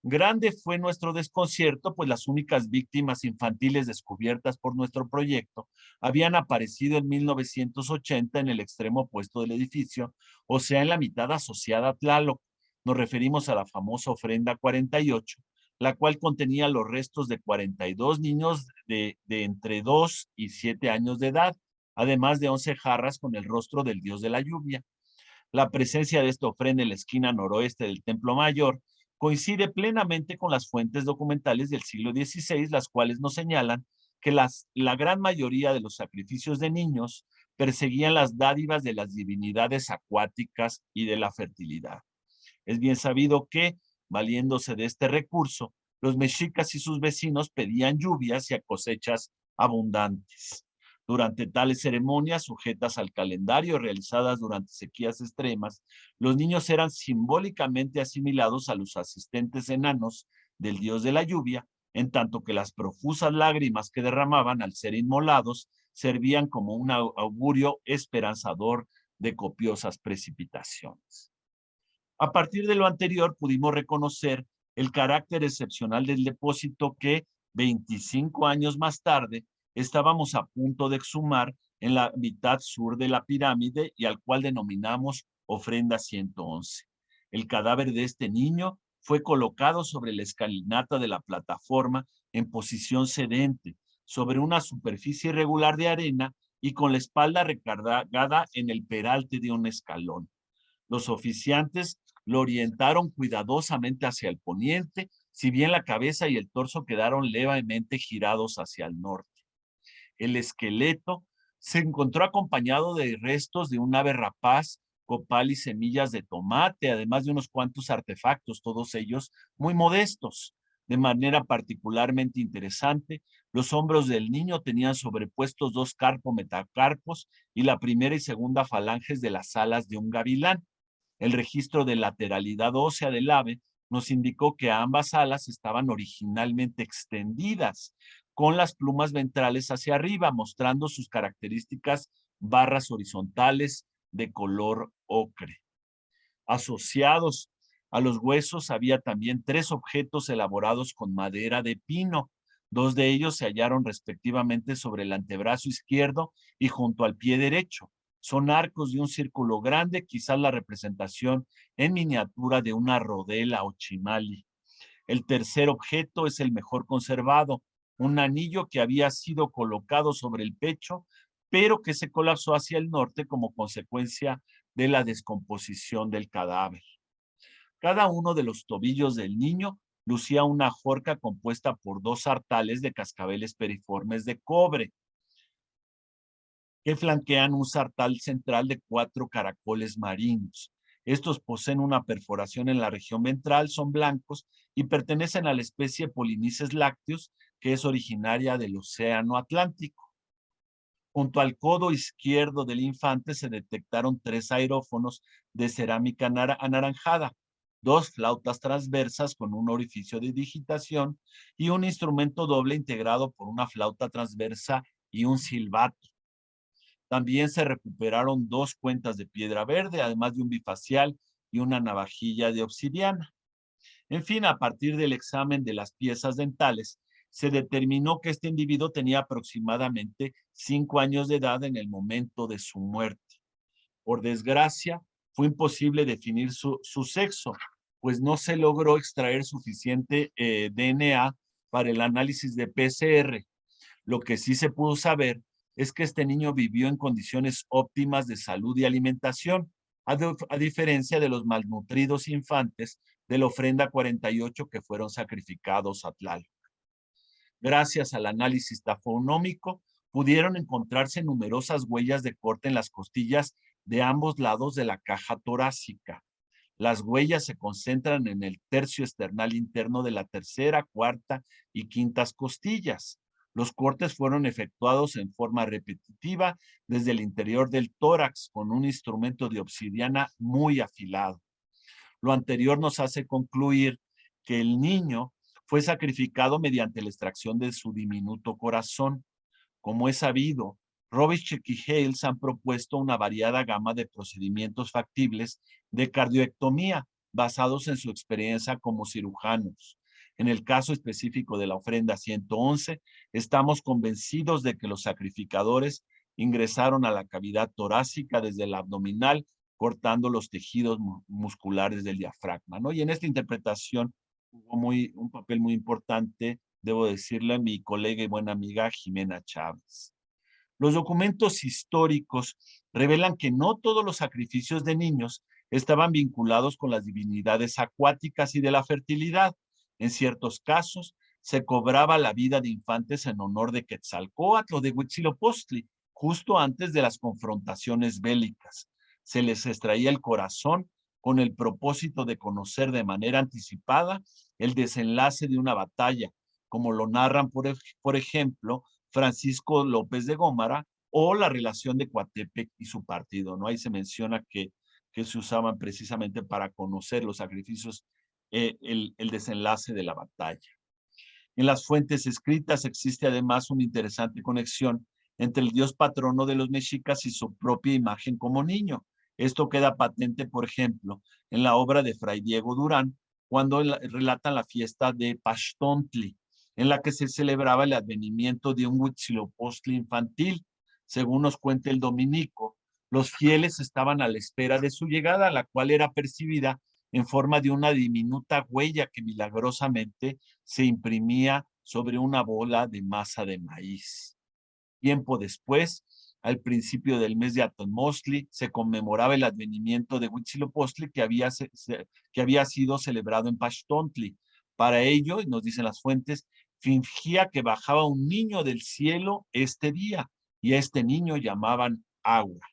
Grande fue nuestro desconcierto, pues las únicas víctimas infantiles descubiertas por nuestro proyecto habían aparecido en 1980 en el extremo opuesto del edificio, o sea, en la mitad asociada a Tlaloc. Nos referimos a la famosa ofrenda 48, la cual contenía los restos de 42 niños de entre 2 y 7 años de edad, además de 11 jarras con el rostro del dios de la lluvia. La presencia de esta ofrenda en la esquina noroeste del Templo Mayor coincide plenamente con las fuentes documentales del siglo XVI, las cuales nos señalan que la gran mayoría de los sacrificios de niños perseguían las dádivas de las divinidades acuáticas y de la fertilidad. Es bien sabido que, valiéndose de este recurso, los mexicas y sus vecinos pedían lluvias y cosechas abundantes. Durante tales ceremonias, sujetas al calendario, realizadas durante sequías extremas, los niños eran simbólicamente asimilados a los asistentes enanos del dios de la lluvia, en tanto que las profusas lágrimas que derramaban al ser inmolados servían como un augurio esperanzador de copiosas precipitaciones. A partir de lo anterior, pudimos reconocer el carácter excepcional del depósito que, 25 años más tarde, estábamos a punto de exhumar en la mitad sur de la pirámide y al cual denominamos ofrenda 111. El cadáver de este niño fue colocado sobre la escalinata de la plataforma en posición sedente, sobre una superficie irregular de arena y con la espalda recargada en el peralte de un escalón. Los oficiantes lo orientaron cuidadosamente hacia el poniente, si bien la cabeza y el torso quedaron levemente girados hacia el norte. El esqueleto se encontró acompañado de restos de un ave rapaz, copal y semillas de tomate, además de unos cuantos artefactos, todos ellos muy modestos. De manera particularmente interesante, los hombros del niño tenían sobrepuestos 2 carpo-metacarpos y la primera y segunda falanges de las alas de un gavilán. El registro de lateralidad ósea del ave nos indicó que ambas alas estaban originalmente extendidas, con las plumas ventrales hacia arriba, mostrando sus características barras horizontales de color ocre. Asociados a los huesos había también 3 objetos elaborados con madera de pino. 2 de ellos se hallaron respectivamente sobre el antebrazo izquierdo y junto al pie derecho. Son arcos de un círculo grande, quizás la representación en miniatura de una rodela o chimali. El tercer objeto es el mejor conservado, un anillo que había sido colocado sobre el pecho pero que se colapsó hacia el norte como consecuencia de la descomposición del cadáver. Cada uno de los tobillos del niño lucía una forca compuesta por 2 sartales de cascabeles periformes de cobre, que flanquean un sartal central de 4 caracoles marinos. Estos poseen una perforación en la región ventral, son blancos y pertenecen a la especie Polynices lacteus, que es originaria del Océano Atlántico. Junto al codo izquierdo del infante se detectaron 3 aerófonos de cerámica anaranjada, 2 flautas transversas con un orificio de digitación y un instrumento doble integrado por una flauta transversa y un silbato. También se recuperaron 2 cuentas de piedra verde, además de un bifacial y una navajilla de obsidiana. En fin, a partir del examen de las piezas dentales, se determinó que este individuo tenía aproximadamente 5 años de edad en el momento de su muerte. Por desgracia, fue imposible definir su sexo, pues no se logró extraer suficiente DNA para el análisis de PCR. Lo que sí se pudo saber es que este niño vivió en condiciones óptimas de salud y alimentación, a diferencia de los malnutridos infantes de la ofrenda 48 que fueron sacrificados a Tlaloc. Gracias al análisis tafonómico, pudieron encontrarse numerosas huellas de corte en las costillas de ambos lados de la caja torácica. Las huellas se concentran en el tercio esternal interno de la tercera, cuarta y quintas costillas. Los cortes fueron efectuados en forma repetitiva desde el interior del tórax con un instrumento de obsidiana muy afilado. Lo anterior nos hace concluir que el niño fue sacrificado mediante la extracción de su diminuto corazón. Como es sabido, Robichek y Hales han propuesto una variada gama de procedimientos factibles de cardioectomía basados en su experiencia como cirujanos. En el caso específico de la ofrenda 111, estamos convencidos de que los sacrificadores ingresaron a la cavidad torácica desde el abdominal, cortando los tejidos musculares del diafragma, ¿no? Y en esta interpretación jugó un papel muy importante, debo decirle, a mi colega y buena amiga Jimena Chávez. Los documentos históricos revelan que no todos los sacrificios de niños estaban vinculados con las divinidades acuáticas y de la fertilidad. En ciertos casos, se cobraba la vida de infantes en honor de Quetzalcóatl o de Huitzilopochtli, justo antes de las confrontaciones bélicas. Se les extraía el corazón con el propósito de conocer de manera anticipada el desenlace de una batalla, como lo narran, por ejemplo, Francisco López de Gómara o la relación de Coatepec y su partido, ¿no? Ahí se menciona que se usaban precisamente para conocer los sacrificios, el desenlace de la batalla. En las fuentes escritas existe además una interesante conexión entre el dios patrono de los mexicas y su propia imagen como niño. Esto queda patente, por ejemplo, en la obra de Fray Diego Durán, cuando relatan la fiesta de Paxtontli, en la que se celebraba el advenimiento de un Huitzilopochtli infantil. Según nos cuenta el dominico, los fieles estaban a la espera de su llegada, la cual era percibida en forma de una diminuta huella que milagrosamente se imprimía sobre una bola de masa de maíz. Tiempo después, al principio del mes de Atonmostli, se conmemoraba el advenimiento de Huitzilopochtli que había sido celebrado en Paxtontli. Para ello, nos dicen las fuentes, fingía que bajaba un niño del cielo este día, y a este niño llamaban Agua.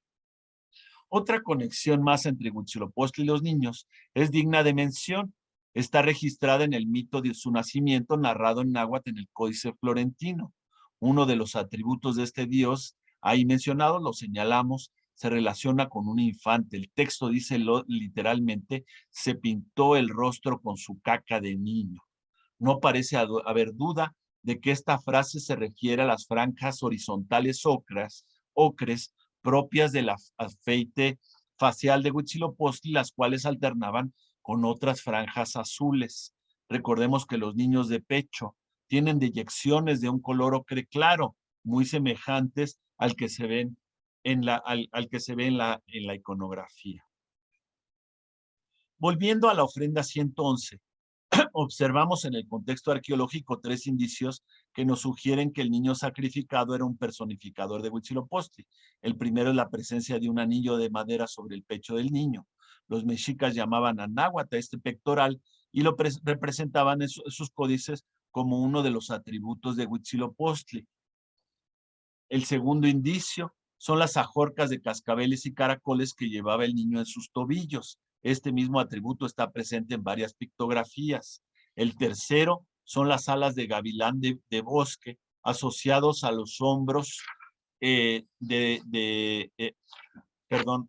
Otra conexión más entre Huitzilopochtli y los niños es digna de mención. Está registrada en el mito de su nacimiento narrado en náhuatl en el Códice Florentino. Uno de los atributos de este dios, ahí mencionado, lo señalamos, se relaciona con un infante. El texto dice literalmente, se pintó el rostro con su caca de niño. No parece haber duda de que esta frase se refiere a las franjas horizontales ocres propias del afeite facial de Huitzilopochtli, las cuales alternaban con otras franjas azules. Recordemos que los niños de pecho tienen deyecciones de un color ocre claro, muy semejantes al que se ven al que se ve en la iconografía. Volviendo a la ofrenda 111, Observamos en el contexto arqueológico 3 indicios que nos sugieren que el niño sacrificado era un personificador de Huitzilopochtli. El primero es la presencia de un anillo de madera sobre el pecho del niño. Los mexicas llamaban anáhuatl a este pectoral y lo representaban en sus códices como uno de los atributos de Huitzilopochtli. El segundo indicio son las ajorcas de cascabeles y caracoles que llevaba el niño en sus tobillos. Este mismo atributo está presente en varias pictografías. El tercero son las alas de gavilán de bosque asociados a los hombros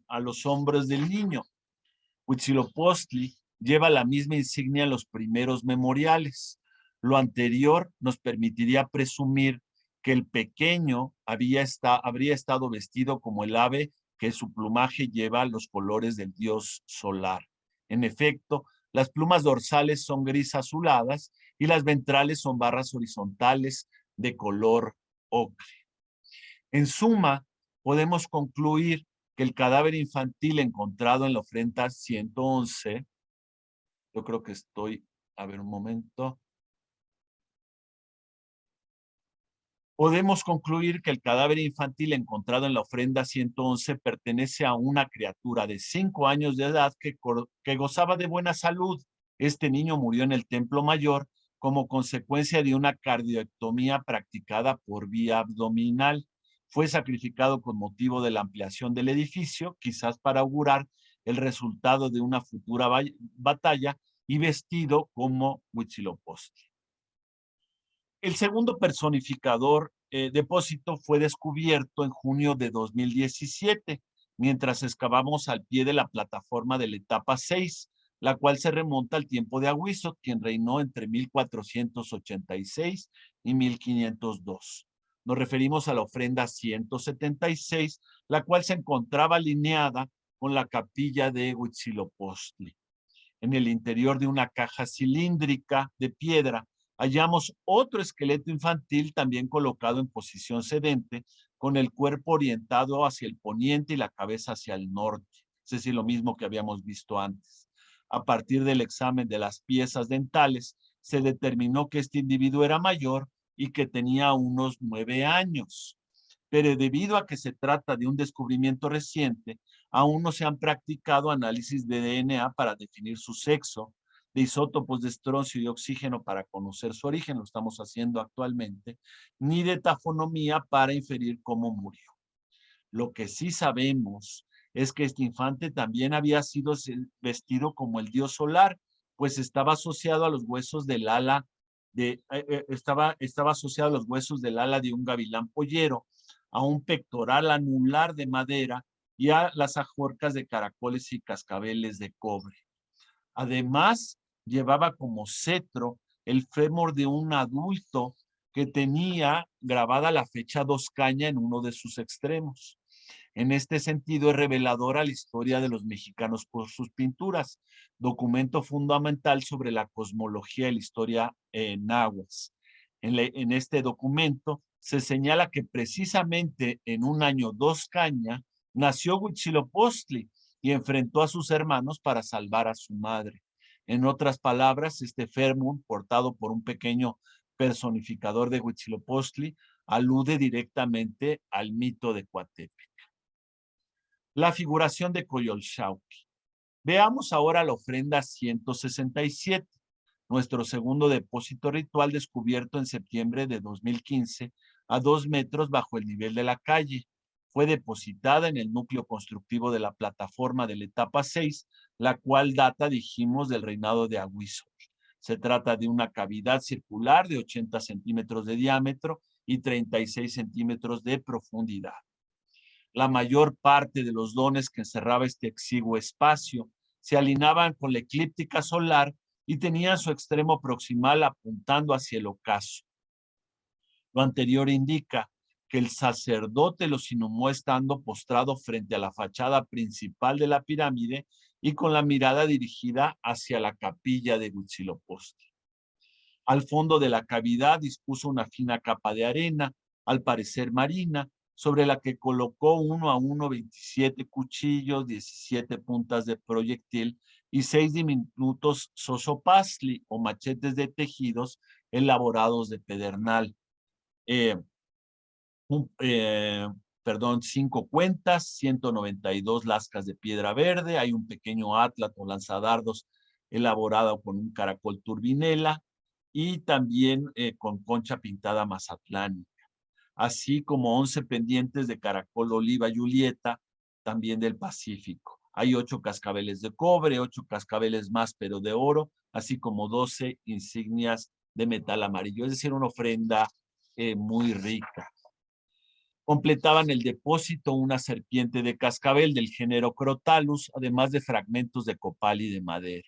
a los hombros del niño. Huitzilopochtli lleva la misma insignia en los primeros memoriales. Lo anterior nos permitiría presumir que el pequeño habría estado vestido como el ave que su plumaje lleva los colores del dios solar. En efecto, las plumas dorsales son gris azuladas y las ventrales son barras horizontales de color ocre. En suma, podemos concluir que el cadáver infantil encontrado en la ofrenda 111, yo creo que a ver un momento. Podemos concluir que el cadáver infantil encontrado en la ofrenda 111 pertenece a una criatura de 5 años de edad que gozaba de buena salud. Este niño murió en el Templo Mayor como consecuencia de una cardioectomía practicada por vía abdominal. Fue sacrificado con motivo de la ampliación del edificio, quizás para augurar el resultado de una futura batalla, y vestido como Huitzilopochtli. El segundo personificador depósito fue descubierto en junio de 2017, mientras excavamos al pie de la plataforma de la etapa 6, la cual se remonta al tiempo de Aguizotl, quien reinó entre 1486 y 1502. Nos referimos a la ofrenda 176, la cual se encontraba alineada con la capilla de Huitzilopochtli. En el interior de una caja cilíndrica de piedra hallamos otro esqueleto infantil también colocado en posición sedente, con el cuerpo orientado hacia el poniente y la cabeza hacia el norte. Es decir, lo mismo que habíamos visto antes. A partir del examen de las piezas dentales, se determinó que este individuo era mayor y que tenía unos 9 años. Pero debido a que se trata de un descubrimiento reciente, aún no se han practicado análisis de DNA para definir su sexo, de isótopos de estroncio y oxígeno para conocer su origen, lo estamos haciendo actualmente, ni de tafonomía para inferir cómo murió. Lo que sí sabemos es que este infante también había sido vestido como el dios solar, pues estaba asociado a los huesos del ala estaba asociado a los huesos del ala de un gavilán pollero, a un pectoral anular de madera y a las ajorcas de caracoles y cascabeles de cobre. Además, llevaba como cetro el fémur de un adulto que tenía grabada la fecha 2 caña en uno de sus extremos. En este sentido, es reveladora la historia de los mexicanos por sus pinturas, documento fundamental sobre la cosmología y la historia náhuatl. En este documento se señala que precisamente en un año 2 caña nació Huitzilopochtli y enfrentó a sus hermanos para salvar a su madre. En otras palabras, este fémur, portado por un pequeño personificador de Huitzilopochtli, alude directamente al mito de Coatepec. La figuración de Coyolxauhqui. Veamos ahora la ofrenda 167, nuestro segundo depósito ritual descubierto en septiembre de 2015 a 2 metros bajo el nivel de la calle. Fue depositada en el núcleo constructivo de la plataforma de la etapa 6, la cual data, dijimos, del reinado de Aguizotl. Se trata de una cavidad circular de 80 centímetros de diámetro y 36 centímetros de profundidad. La mayor parte de los dones que encerraba este exiguo espacio se alineaban con la eclíptica solar y tenían su extremo proximal apuntando hacia el ocaso. Lo anterior indica que el sacerdote los inhumó estando postrado frente a la fachada principal de la pirámide y con la mirada dirigida hacia la capilla de Huitzilopochtli. Al fondo de la cavidad dispuso una fina capa de arena, al parecer marina, sobre la que colocó 1 a 1 27 cuchillos, 17 puntas de proyectil y 6 diminutos sosopasli o machetes de tejidos elaborados de pedernal. un, eh, 5 cuentas, 192 lascas de piedra verde, hay un pequeño atlas o lanzadardos elaborado con un caracol turbinela y también con concha pintada mazatlánica, así como 11 pendientes de caracol oliva Julieta, también del Pacífico. Hay 8 cascabeles de cobre, 8 cascabeles más, pero de oro, así como 12 insignias de metal amarillo, es decir, una ofrenda muy rica. Completaban el depósito una serpiente de cascabel del género Crotalus, además de fragmentos de copal y de madera.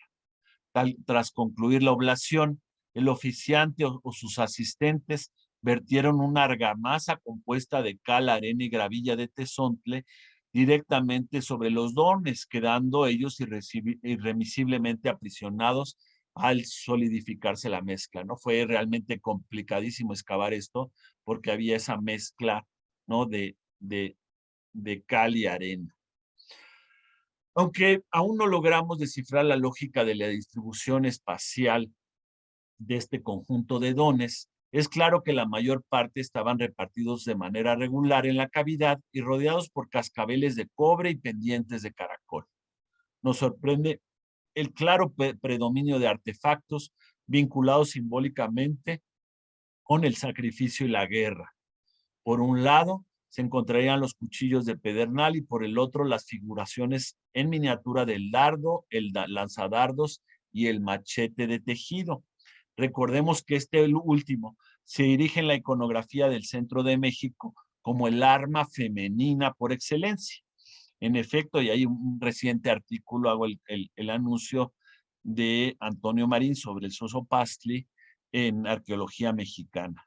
Tras concluir la oblación, el oficiante o sus asistentes vertieron una argamasa compuesta de cal, arena y gravilla de tezontle directamente sobre los dones, quedando ellos irremisiblemente aprisionados al solidificarse la mezcla, ¿no? Fue realmente complicadísimo excavar esto porque había esa mezcla, ¿no? de cal y arena. Aunque aún no logramos descifrar la lógica de la distribución espacial de este conjunto de dones, es claro que la mayor parte estaban repartidos de manera regular en la cavidad y rodeados por cascabeles de cobre y pendientes de caracol. Nos sorprende el claro predominio de artefactos vinculados simbólicamente con el sacrificio y la guerra. Por un lado, se encontrarían los cuchillos de pedernal y por el otro las figuraciones en miniatura del dardo, el lanzadardos y el machete de tejido. Recordemos que este último se dirige en la iconografía del centro de México como el arma femenina por excelencia. En efecto, y hay un reciente artículo, hago el anuncio de Antonio Marín sobre el sosopastli en Arqueología Mexicana.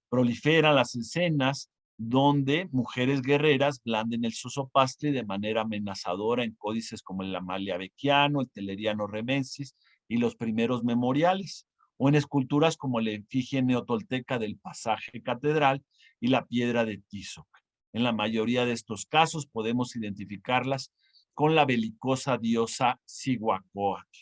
Proliferan las escenas donde mujeres guerreras blanden el sosopastli de manera amenazadora en códices como el Amalia Becchiano, el Teleriano Remensis y los primeros memoriales, o en esculturas como la efigie neotolteca del pasaje catedral y la piedra de Tizoc. En la mayoría de estos casos podemos identificarlas con la belicosa diosa Cihuacóatl.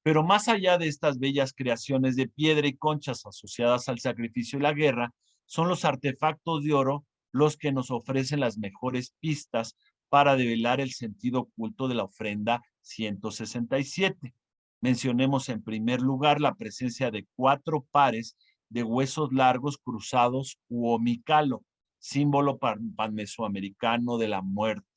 Pero más allá de estas bellas creaciones de piedra y conchas asociadas al sacrificio y la guerra, son los artefactos de oro los que nos ofrecen las mejores pistas para develar el sentido oculto de la ofrenda 167. Mencionemos en primer lugar la presencia de 4 pares de huesos largos cruzados u omicalo, símbolo panmesoamericano de la muerte.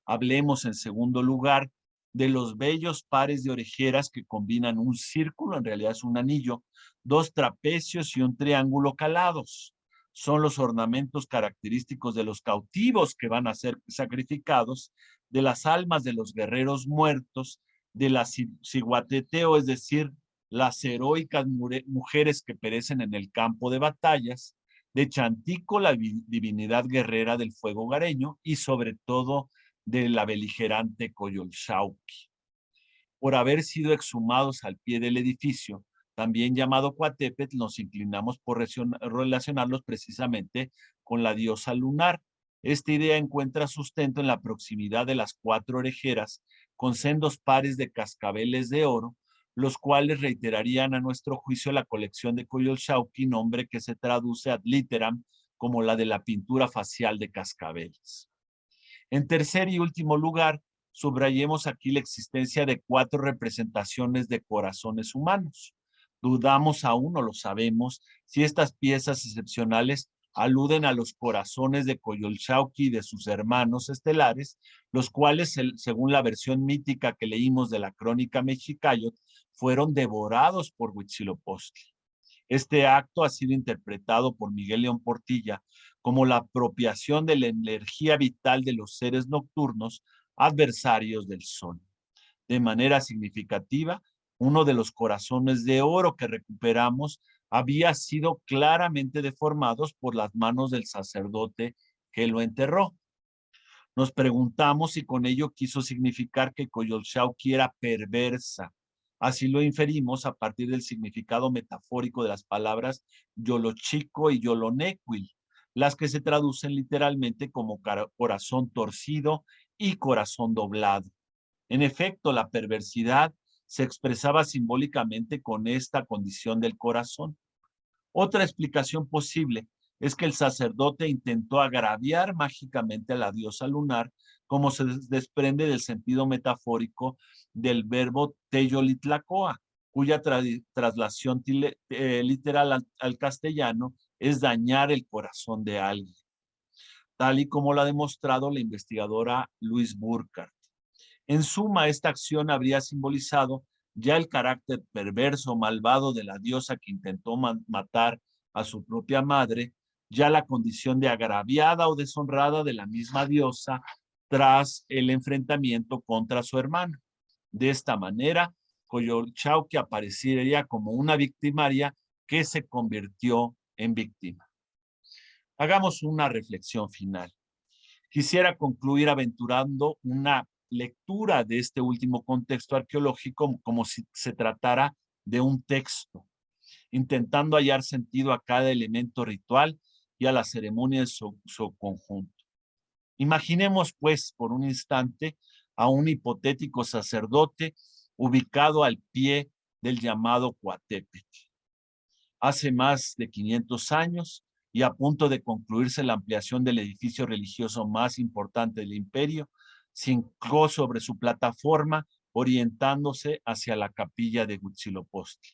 Hablemos en segundo lugar de los bellos pares de orejeras que combinan un círculo, en realidad es un anillo, 2 trapecios y un triángulo calados. Son los ornamentos característicos de los cautivos que van a ser sacrificados, de las almas de los guerreros muertos, de la ciguateteo, es decir, las heroicas mujeres que perecen en el campo de batallas, de Chantico, la divinidad guerrera del fuego hogareño, y sobre todo de la beligerante Coyolxauhqui. Por haber sido exhumados al pie del edificio, también llamado Coatepetl, nos inclinamos por relacionarlos precisamente con la diosa lunar. Esta idea encuentra sustento en la proximidad de las 4 orejeras con sendos pares de cascabeles de oro, los cuales reiterarían a nuestro juicio la colección de Coyolxauhqui, nombre que se traduce ad literam como la de la pintura facial de cascabeles. En tercer y último lugar, subrayemos aquí la existencia de 4 representaciones de corazones humanos. Dudamos aún, no lo sabemos, si estas piezas excepcionales aluden a los corazones de Coyolxauhqui y de sus hermanos estelares, los cuales, según la versión mítica que leímos de la crónica Mexicayot, fueron devorados por Huitzilopochtli. Este acto ha sido interpretado por Miguel León Portilla como la apropiación de la energía vital de los seres nocturnos adversarios del sol. De manera significativa, uno de los corazones de oro que recuperamos había sido claramente deformados por las manos del sacerdote que lo enterró. Nos preguntamos si con ello quiso significar que Coyolxauhqui era perversa. Así lo inferimos a partir del significado metafórico de las palabras Yolochico y Yolonecuil. las que se traducen literalmente como corazón torcido y corazón doblado. En efecto, la perversidad se expresaba simbólicamente con esta condición del corazón. Otra explicación posible es que el sacerdote intentó agraviar mágicamente a la diosa lunar, como se desprende del sentido metafórico del verbo teyolitlacoa, cuya traslación literal al castellano es dañar el corazón de alguien, tal y como lo ha demostrado la investigadora Louise Burkhardt. En suma, esta acción habría simbolizado ya el carácter perverso, malvado de la diosa que intentó matar a su propia madre, ya la condición de agraviada o deshonrada de la misma diosa tras el enfrentamiento contra su hermano. De esta manera, Coyolxauhqui aparecería como una victimaria que se convirtió en víctima. Hagamos una reflexión final. Quisiera concluir aventurando una lectura de este último contexto arqueológico como si se tratara de un texto, intentando hallar sentido a cada elemento ritual y a la ceremonia en su conjunto. Imaginemos, pues, por un instante a un hipotético sacerdote ubicado al pie del llamado Coatepetl. Hace más de 500 años y a punto de concluirse la ampliación del edificio religioso más importante del imperio, se hincó sobre su plataforma orientándose hacia la capilla de Huitzilopochtli.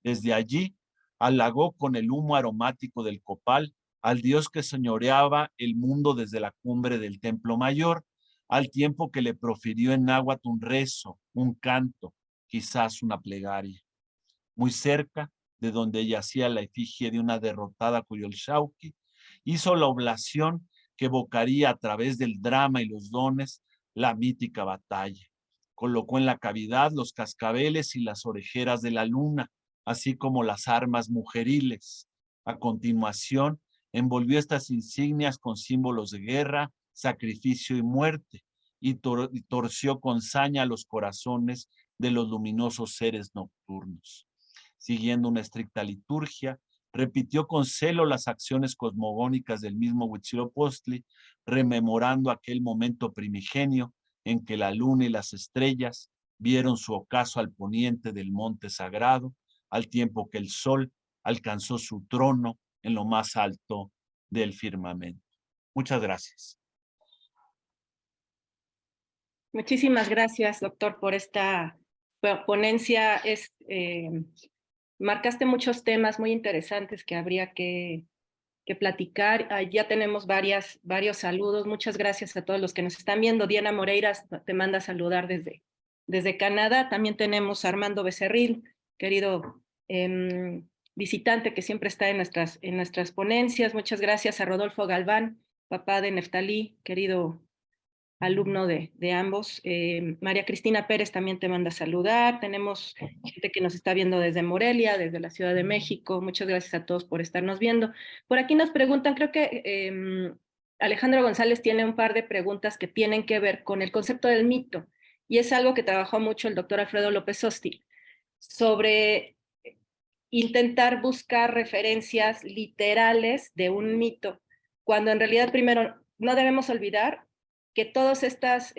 Desde allí, halagó con el humo aromático del copal al dios que señoreaba el mundo desde la cumbre del templo mayor, al tiempo que le profirió en náhuatl un rezo, un canto, quizás una plegaria. Muy cerca de donde yacía la efigie de una derrotada Coyolxauhqui, hizo la oblación que evocaría a través del drama y los dones la mítica batalla. Colocó en la cavidad los cascabeles y las orejeras de la luna, así como las armas mujeriles. A continuación, envolvió estas insignias con símbolos de guerra, sacrificio y muerte, y torció con saña los corazones de los luminosos seres nocturnos. Siguiendo una estricta liturgia, repitió con celo las acciones cosmogónicas del mismo Huitzilopochtli, rememorando aquel momento primigenio en que la luna y las estrellas vieron su ocaso al poniente del monte sagrado, al tiempo que el sol alcanzó su trono en lo más alto del firmamento. Muchas gracias. Muchísimas gracias, doctor, por esta ponencia. Marcaste muchos temas muy interesantes que habría que platicar. Ya tenemos varios saludos. Muchas gracias a todos los que nos están viendo. Diana Moreira te manda a saludar desde Canadá. También tenemos a Armando Becerril, querido visitante que siempre está en nuestras ponencias. Muchas gracias a Rodolfo Galván, papá de Neftalí, querido alumno de ambos. María Cristina Pérez también te manda a saludar. Tenemos gente que nos está viendo desde Morelia, desde la Ciudad de México. Muchas gracias a todos por estarnos viendo. Por aquí nos preguntan, creo que Alejandro González tiene un par de preguntas que tienen que ver con el concepto del mito, y es algo que trabajó mucho el doctor Alfredo López Hostil, sobre intentar buscar referencias literales de un mito, cuando en realidad primero no debemos olvidar que todas estas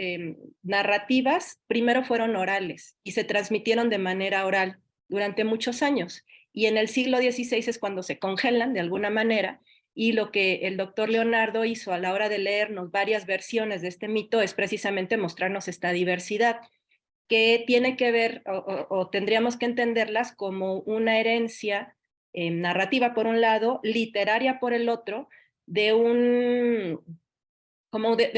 narrativas primero fueron orales y se transmitieron de manera oral durante muchos años. Y en el siglo XVI es cuando se congelan de alguna manera, y lo que el doctor Leonardo hizo a la hora de leernos varias versiones de este mito es precisamente mostrarnos esta diversidad, que tiene que ver o tendríamos que entenderlas como una herencia narrativa por un lado, literaria por el otro, de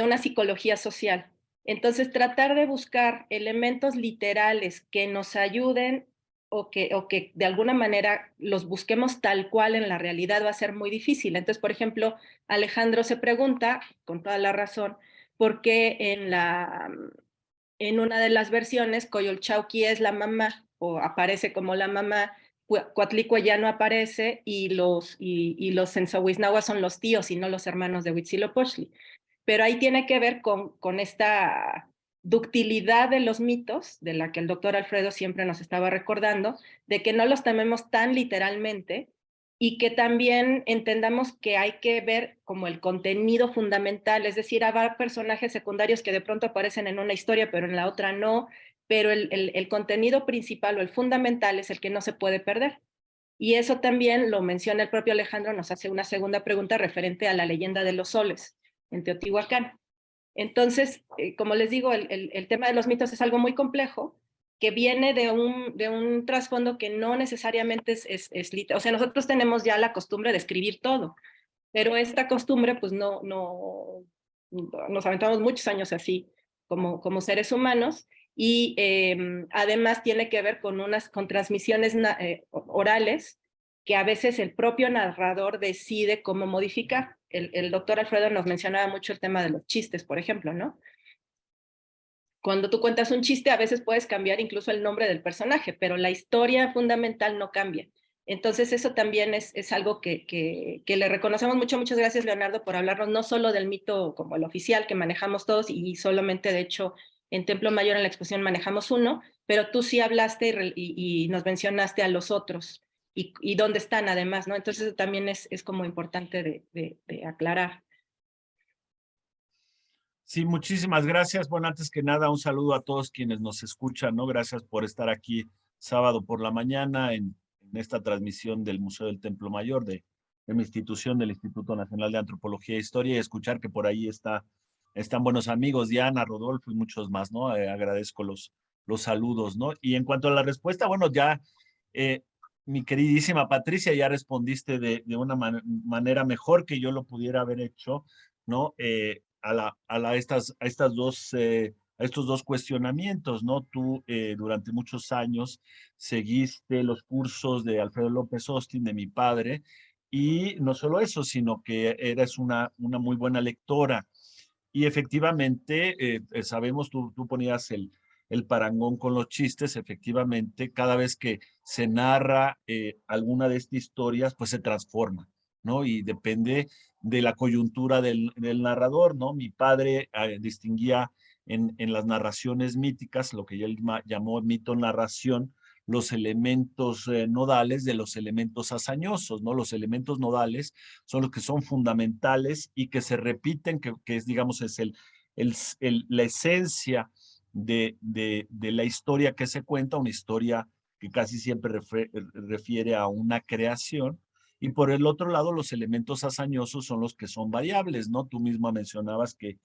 una psicología social. Entonces, tratar de buscar elementos literales que nos ayuden o que de alguna manera los busquemos tal cual en la realidad va a ser muy difícil. Entonces, por ejemplo, Alejandro se pregunta, con toda la razón, por qué en una de las versiones Coyolxauhqui es la mamá o aparece como la mamá, Coatlicue ya no aparece, y los Sensohuiznahuas son los tíos y no los hermanos de Huitzilopochtli. Pero ahí tiene que ver con esta ductilidad de los mitos, de la que el doctor Alfredo siempre nos estaba recordando, de que no los tomemos tan literalmente, y que también entendamos que hay que ver como el contenido fundamental, es decir, habrá personajes secundarios que de pronto aparecen en una historia, pero en la otra no, pero el contenido principal o el fundamental es el que no se puede perder. Y eso también lo menciona el propio Alejandro, nos hace una segunda pregunta referente a la leyenda de los soles en Teotihuacán. Entonces, como les digo, el tema de los mitos es algo muy complejo, que viene de un trasfondo que no necesariamente o sea, nosotros tenemos ya la costumbre de escribir todo, pero esta costumbre, pues nos aventamos muchos años así como seres humanos, y además tiene que ver con transmisiones orales que a veces el propio narrador decide cómo modificar. El doctor Alfredo nos mencionaba mucho el tema de los chistes, por ejemplo, ¿no? Cuando tú cuentas un chiste, a veces puedes cambiar incluso el nombre del personaje, pero la historia fundamental no cambia. Entonces, eso también es algo que le reconocemos mucho. Muchas gracias, Leonardo, por hablarnos no solo del mito como el oficial que manejamos todos, y solamente, de hecho, en Templo Mayor en la exposición manejamos uno, pero tú sí hablaste y nos mencionaste a los otros y dónde están además, ¿no? Entonces, eso también es como importante de aclarar. Sí, muchísimas gracias. Bueno, antes que nada, un saludo a todos quienes nos escuchan, ¿no? Gracias por estar aquí sábado por la mañana en esta transmisión del Museo del Templo Mayor de mi institución, del Instituto Nacional de Antropología e Historia, y escuchar que por ahí están buenos amigos, Diana, Rodolfo y muchos más, ¿no? Agradezco los saludos, ¿no? Y en cuanto a la respuesta, bueno, ya eh, mi queridísima Patricia, ya respondiste de una manera mejor que yo lo pudiera haber hecho, ¿no? A estos dos cuestionamientos, ¿no? Tú durante muchos años seguiste los cursos de Alfredo López Austin, de mi padre, y no solo eso, sino que eres una muy buena lectora. Y efectivamente, sabemos, tú ponías el parangón con los chistes, efectivamente, cada vez que se narra alguna de estas historias, pues se transforma, ¿no? Y depende de la coyuntura del narrador, ¿no? Mi padre distinguía en las narraciones míticas, lo que él llamó mito narración, los elementos nodales de los elementos hazañosos, ¿no? Los elementos nodales son los que son fundamentales y que se repiten, que es, digamos, es la esencia de la historia que se cuenta, una historia que casi siempre refiere a una creación. Y por el otro lado, los elementos hazañosos son los que son variables, ¿no? Tú misma mencionabas que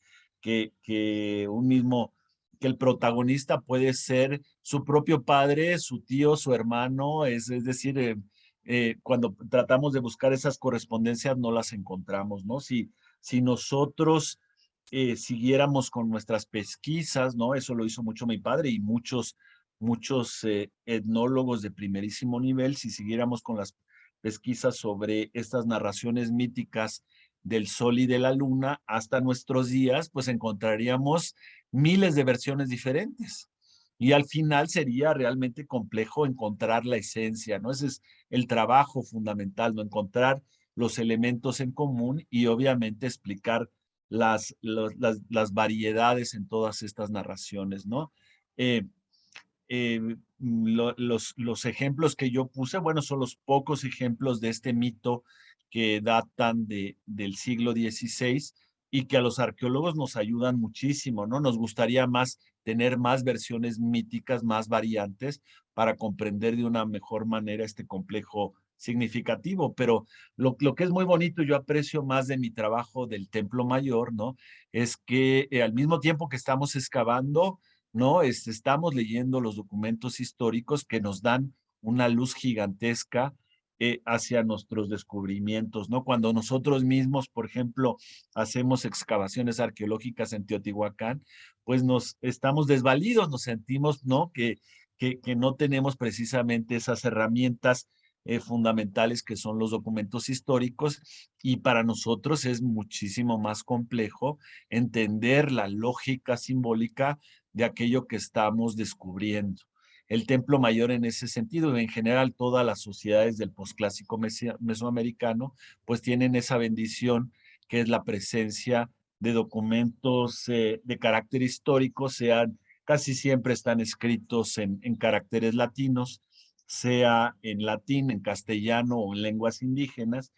un mismo, que el protagonista puede ser su propio padre, su tío, su hermano, es decir, cuando tratamos de buscar esas correspondencias no las encontramos, ¿no? Si nosotros siguiéramos con nuestras pesquisas, ¿no? Eso lo hizo mucho mi padre y muchos etnólogos de primerísimo nivel, si siguiéramos con las pesquisas sobre estas narraciones míticas del sol y de la luna hasta nuestros días, pues encontraríamos miles de versiones diferentes. Y al final sería realmente complejo encontrar la esencia, ¿no? Ese es el trabajo fundamental, ¿no? Encontrar los elementos en común y obviamente explicar las variedades en todas estas narraciones, ¿no? Eh, los ejemplos que yo puse, bueno, son los pocos ejemplos de este mito que datan del siglo XVI y que a los arqueólogos nos ayudan muchísimo, ¿no? Nos gustaría tener más versiones míticas, más variantes, para comprender de una mejor manera este complejo significativo, pero lo que es muy bonito, yo aprecio más de mi trabajo del Templo Mayor, ¿no? Es que al mismo tiempo que estamos excavando, ¿no? Estamos leyendo los documentos históricos que nos dan una luz gigantesca hacia nuestros descubrimientos, ¿no? Cuando nosotros mismos, por ejemplo, hacemos excavaciones arqueológicas en Teotihuacán, pues nos estamos desvalidos, nos sentimos, ¿no? Que no tenemos precisamente esas herramientas fundamentales que son los documentos históricos, y para nosotros es muchísimo más complejo entender la lógica simbólica de aquello que estamos descubriendo. El Templo Mayor en ese sentido, en general todas las sociedades del posclásico mesoamericano, pues tienen esa bendición que es la presencia de documentos de carácter histórico, casi siempre están escritos en caracteres latinos, sea en latín, en castellano o en lenguas indígenas,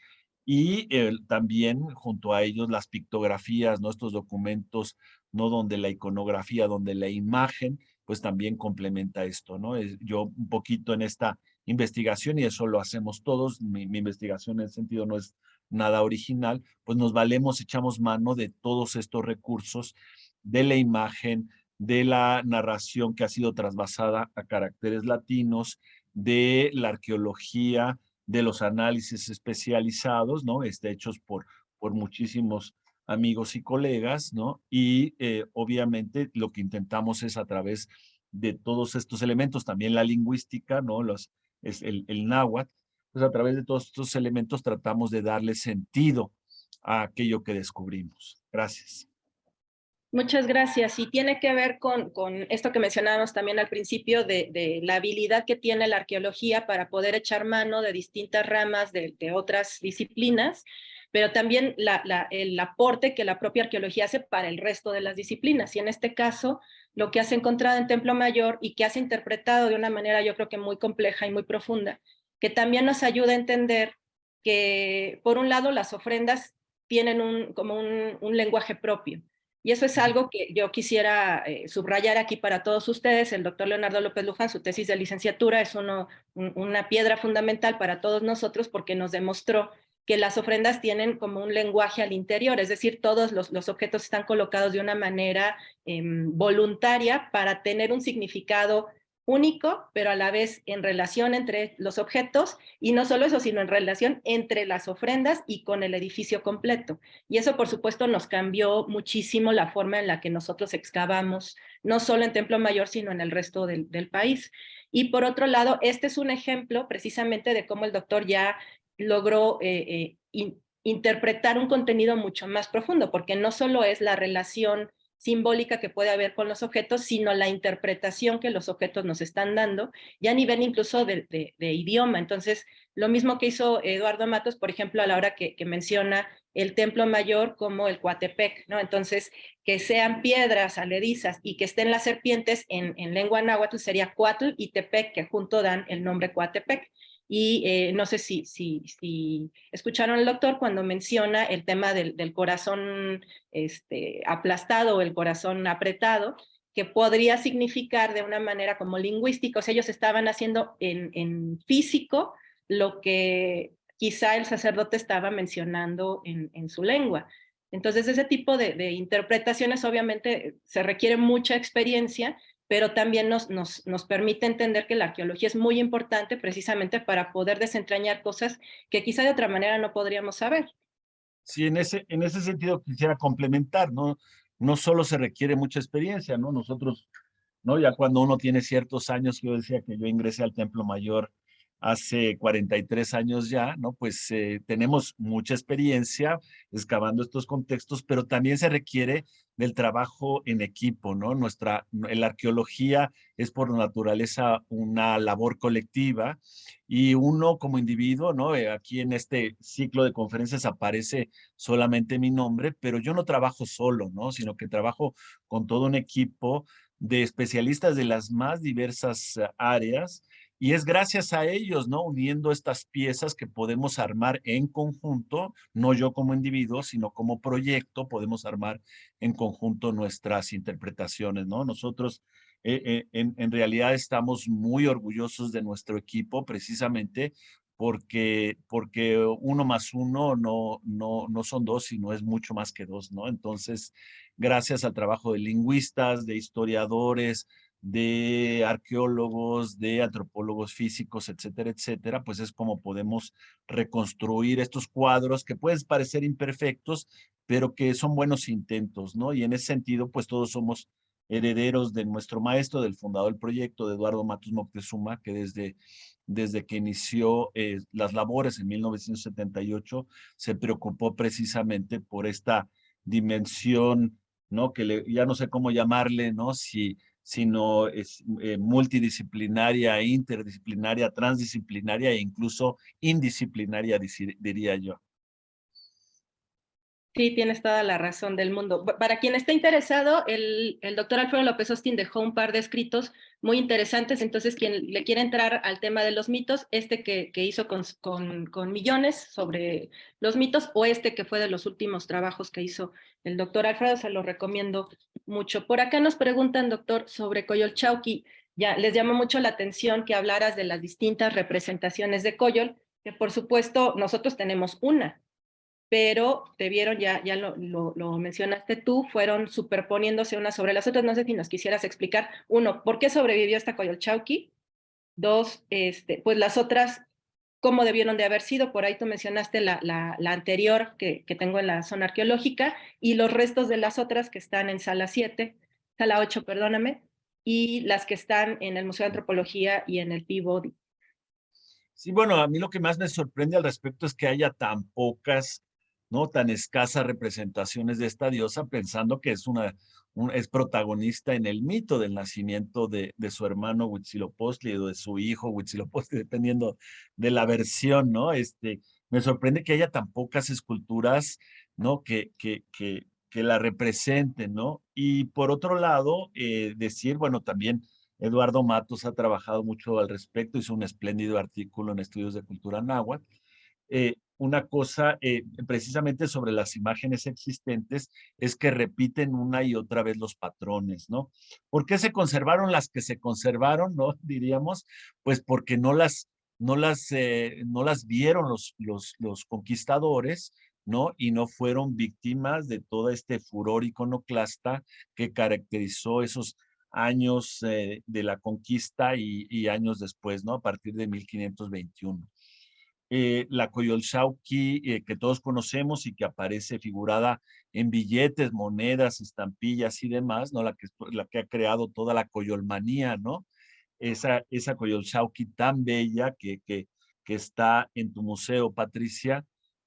y también junto a ellos las pictografías, ¿no? Estos documentos, ¿no? Donde la iconografía, donde la imagen, pues también complementa esto, ¿no? Yo un poquito en esta investigación, y eso lo hacemos todos, mi investigación en ese sentido no es nada original, pues nos valemos, echamos mano de todos estos recursos, de la imagen, de la narración que ha sido trasvasada a caracteres latinos, de la arqueología, de los análisis especializados, ¿no? Hechos por muchísimos amigos y colegas, ¿no? Y obviamente lo que intentamos es a través de todos estos elementos, también la lingüística, ¿no? Es el náhuatl, pues a través de todos estos elementos tratamos de darle sentido a aquello que descubrimos. Gracias. Muchas gracias. Y tiene que ver con esto que mencionábamos también al principio de la habilidad que tiene la arqueología para poder echar mano de distintas ramas de otras disciplinas, pero también el aporte que la propia arqueología hace para el resto de las disciplinas. Y en este caso, lo que has encontrado en Templo Mayor y que has interpretado de una manera yo creo que muy compleja y muy profunda, que también nos ayuda a entender que, por un lado, las ofrendas tienen como un lenguaje propio. Y eso es algo que yo quisiera subrayar aquí para todos ustedes. El doctor Leonardo López Luján, su tesis de licenciatura, es una piedra fundamental para todos nosotros porque nos demostró que las ofrendas tienen como un lenguaje al interior, es decir, todos los objetos están colocados de una manera voluntaria para tener un significado único, pero a la vez en relación entre los objetos, y no solo eso, sino en relación entre las ofrendas y con el edificio completo. Y eso, por supuesto, nos cambió muchísimo la forma en la que nosotros excavamos, no solo en Templo Mayor, sino en el resto del país. Y por otro lado, este es un ejemplo precisamente de cómo el doctor ya logró interpretar un contenido mucho más profundo, porque no solo es la relación simbólica que puede haber con los objetos, sino la interpretación que los objetos nos están dando, ya a nivel incluso de idioma. Entonces, lo mismo que hizo Eduardo Matos, por ejemplo, a la hora que menciona el Templo Mayor como el Coatepec, ¿no? Entonces, que sean piedras aledizas y que estén las serpientes en lengua náhuatl sería Cuatl y Tepec, que junto dan el nombre Coatepec. Y no sé si escucharon al doctor cuando menciona el tema del corazón aplastado o el corazón apretado, que podría significar de una manera como lingüística, o sea, ellos estaban haciendo en físico lo que quizá el sacerdote estaba mencionando en su lengua. Entonces, ese tipo de interpretaciones obviamente se requiere mucha experiencia, pero también nos permite entender que la arqueología es muy importante precisamente para poder desentrañar cosas que quizá de otra manera no podríamos saber. Sí, en ese sentido quisiera complementar, ¿no? No solo se requiere mucha experiencia, ¿no? Nosotros, ¿no? Ya cuando uno tiene ciertos años, yo decía que yo ingresé al Templo Mayor hace 43 años ya, ¿no? Pues tenemos mucha experiencia excavando estos contextos, pero también se requiere del trabajo en equipo, ¿no? La arqueología es por naturaleza una labor colectiva y uno como individuo, ¿no? Aquí en este ciclo de conferencias aparece solamente mi nombre, pero yo no trabajo solo, ¿no? Sino que trabajo con todo un equipo de especialistas de las más diversas áreas, y es gracias a ellos, ¿no? Uniendo estas piezas que podemos armar en conjunto, no yo como individuo, sino como proyecto, podemos armar en conjunto nuestras interpretaciones, ¿no? Nosotros en realidad estamos muy orgullosos de nuestro equipo precisamente porque uno más uno no son dos, sino es mucho más que dos, ¿no? Entonces, gracias al trabajo de lingüistas, de historiadores, de arqueólogos, de antropólogos físicos, etcétera, etcétera, pues es como podemos reconstruir estos cuadros que pueden parecer imperfectos, pero que son buenos intentos, ¿no? Y en ese sentido, pues todos somos herederos de nuestro maestro, del fundador del proyecto, de Eduardo Matos Moctezuma, que desde que inició las labores en 1978, se preocupó precisamente por esta dimensión, ¿no? Ya no sé cómo llamarle, ¿no? Sino es multidisciplinaria, interdisciplinaria, transdisciplinaria e incluso indisciplinaria, diría yo. Sí, tienes toda la razón del mundo. Para quien esté interesado, el doctor Alfredo López Austin dejó un par de escritos muy interesantes, entonces quien le quiera entrar al tema de los mitos, que hizo con Millones sobre los mitos, o que fue de los últimos trabajos que hizo el doctor Alfredo, se lo recomiendo mucho. Por acá nos preguntan, doctor, sobre Coyolxauhqui. Ya les llama mucho la atención que hablaras de las distintas representaciones de Coyol, que por supuesto nosotros tenemos una, pero te vieron, ya lo mencionaste tú, fueron superponiéndose unas sobre las otras. No sé si nos quisieras explicar, uno, ¿por qué sobrevivió esta Coyolxauhqui? Dos, pues las otras, ¿cómo debieron de haber sido? Por ahí tú mencionaste la anterior que tengo en la zona arqueológica, y los restos de las otras que están en sala 8, perdóname, y las que están en el Museo de Antropología y en el Peabody. Sí, bueno, a mí lo que más me sorprende al respecto es que haya tan pocas, ¿no? Tan escasas representaciones de esta diosa, pensando que es protagonista en el mito del nacimiento de su hermano Huitzilopochtli o de su hijo Huitzilopochtli, dependiendo de la versión, ¿no? Me sorprende que haya tan pocas esculturas, ¿no? Que la representen, ¿no? Y por otro lado, decir, bueno, también Eduardo Matos ha trabajado mucho al respecto, hizo un espléndido artículo en Estudios de Cultura Náhuatl. Una cosa precisamente sobre las imágenes existentes es que repiten una y otra vez los patrones, ¿no? ¿Por qué se conservaron las que se conservaron, no? Diríamos, pues porque no las vieron los conquistadores, ¿no? Y no fueron víctimas de todo este furor iconoclasta que caracterizó esos años de la conquista y años después, ¿no? A partir de 1521. La Coyolxauhqui que todos conocemos y que aparece figurada en billetes, monedas, estampillas y demás, ¿no? La que ha creado toda la coyolmanía, ¿no? Esa Coyolxauhqui tan bella que está en tu museo, Patricia,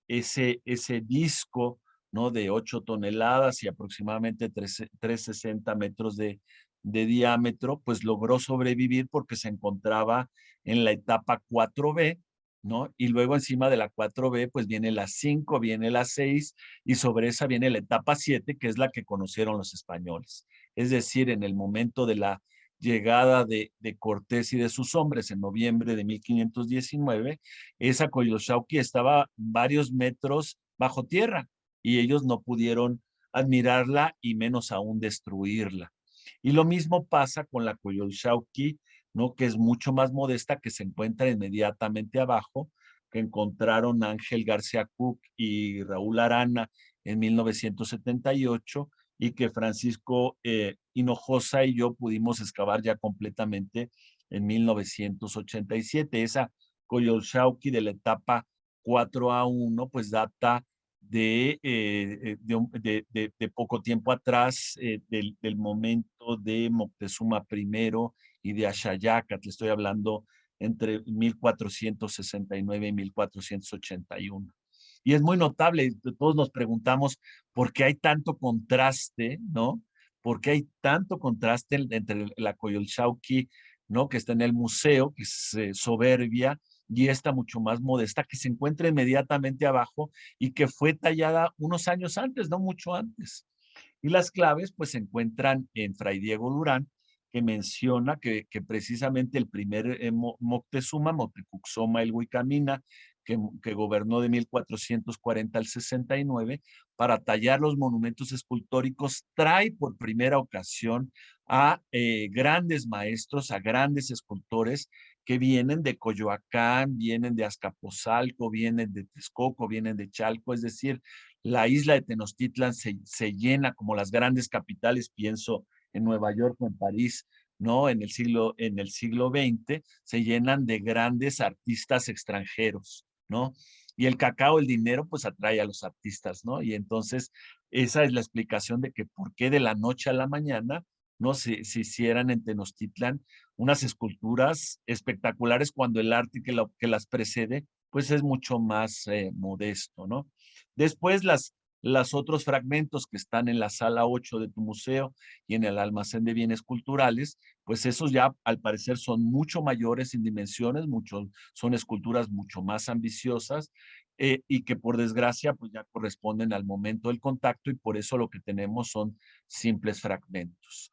ese disco, ¿no? De 8 toneladas y aproximadamente 360 metros de diámetro, pues logró sobrevivir porque se encontraba en la etapa 4B, ¿no? Y luego encima de la 4B, pues viene la 5, viene la 6, y sobre esa viene la etapa 7, que es la que conocieron los españoles. Es decir, en el momento de la llegada de Cortés y de sus hombres en noviembre de 1519, esa Coyolxauhqui estaba varios metros bajo tierra y ellos no pudieron admirarla y menos aún destruirla. Y lo mismo pasa con la Coyolxauhqui, ¿no? Que es mucho más modesta, que se encuentra inmediatamente abajo, que encontraron Ángel García Cook y Raúl Arana en 1978 y que Francisco Hinojosa y yo pudimos excavar ya completamente en 1987. Esa Coyolxauhqui de la etapa 4A1 pues data de poco tiempo atrás, del momento de Moctezuma I y de Axayaca, te estoy hablando entre 1469 y 1481. Y es muy notable, todos nos preguntamos por qué hay tanto contraste, ¿no? ¿Por qué hay tanto contraste entre la Coyolxauhqui, ¿no? Que está en el museo, que es soberbia, y esta mucho más modesta, que se encuentra inmediatamente abajo y que fue tallada unos años antes, no mucho antes. Y las claves pues se encuentran en Fray Diego Durán, que menciona que precisamente el primer Moctezuma, Motecuxoma el Huicamina, que gobernó de 1440 al 69, para tallar los monumentos escultóricos, trae por primera ocasión a grandes maestros, a grandes escultores que vienen de Coyoacán, vienen de Azcapotzalco, vienen de Texcoco, vienen de Chalco, es decir, la isla de Tenochtitlan se llena como las grandes capitales, pienso en Nueva York o en París, ¿no? En el siglo XX, se llenan de grandes artistas extranjeros, ¿no? Y el cacao, el dinero, pues atrae a los artistas, ¿no? Y entonces esa es la explicación de que por qué de la noche a la mañana, ¿no? Se hicieran en Tenochtitlan unas esculturas espectaculares cuando el arte que las precede, pues es mucho más modesto, ¿no? Después las otros fragmentos que están en la sala 8 de tu museo y en el almacén de bienes culturales, pues esos ya al parecer son mucho mayores en dimensiones, son esculturas mucho más ambiciosas, y que por desgracia pues ya corresponden al momento del contacto y por eso lo que tenemos son simples fragmentos.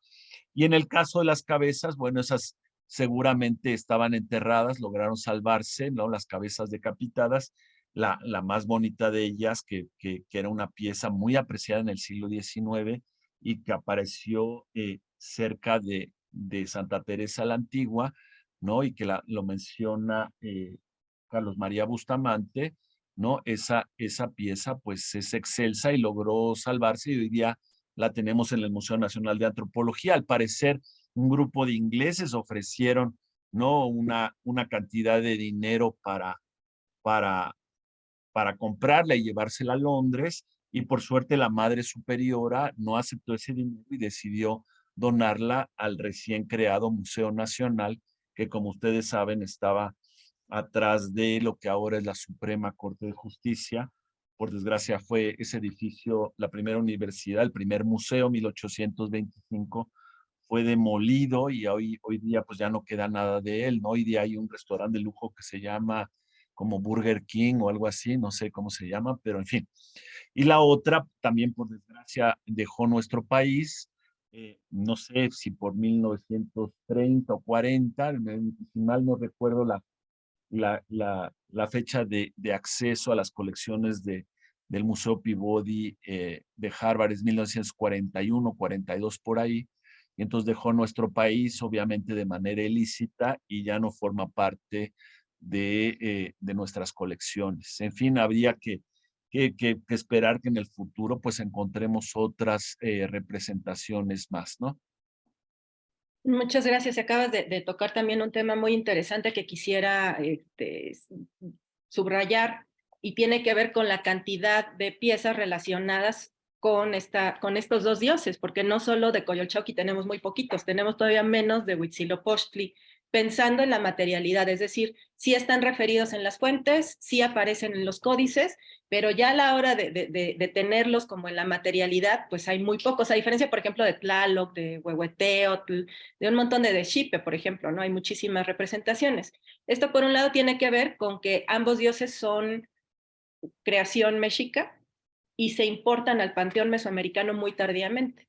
Y en el caso de las cabezas, bueno, esas seguramente estaban enterradas, lograron salvarse, ¿no? Las cabezas decapitadas, la más bonita de ellas, que era una pieza muy apreciada en el siglo XIX y que apareció cerca de Santa Teresa la Antigua, ¿no? Y que lo menciona Carlos María Bustamante, ¿no? Esa pieza pues es excelsa y logró salvarse y hoy día la tenemos en el Museo Nacional de Antropología. Al parecer, un grupo de ingleses ofrecieron, ¿no? Una cantidad de dinero para, para comprarla y llevársela a Londres y por suerte la Madre Superiora no aceptó ese dinero y decidió donarla al recién creado Museo Nacional, que como ustedes saben estaba atrás de lo que ahora es la Suprema Corte de Justicia. Por desgracia fue ese edificio, la primera universidad, el primer museo, 1825, fue demolido y hoy día pues ya no queda nada de él, ¿no? Hoy día hay un restaurante de lujo que se llama como Burger King o algo así, no sé cómo se llama, pero en fin. Y la otra también por desgracia dejó nuestro país, no sé si por 1930 o 40, si mal no recuerdo la fecha de acceso a las colecciones del Museo Peabody de Harvard es 1941, 42 por ahí, y entonces dejó nuestro país obviamente de manera ilícita y ya no forma parte de nuestras colecciones. En fin, habría que esperar que en el futuro pues encontremos otras representaciones más, ¿no? Muchas gracias. Acabas de tocar también un tema muy interesante que quisiera subrayar y tiene que ver con la cantidad de piezas relacionadas con estos dos dioses, porque no solo de Coyolxauhqui tenemos muy poquitos, tenemos todavía menos de Huitzilopochtli, pensando en la materialidad, es decir, sí están referidos en las fuentes, sí aparecen en los códices, pero ya a la hora de tenerlos como en la materialidad, pues hay muy pocos, a diferencia, por ejemplo, de Tlaloc, de Huehueteotl, de un montón de Xipe, por ejemplo, ¿no? Hay muchísimas representaciones. Esto, por un lado, tiene que ver con que ambos dioses son creación mexica y se importan al panteón mesoamericano muy tardíamente.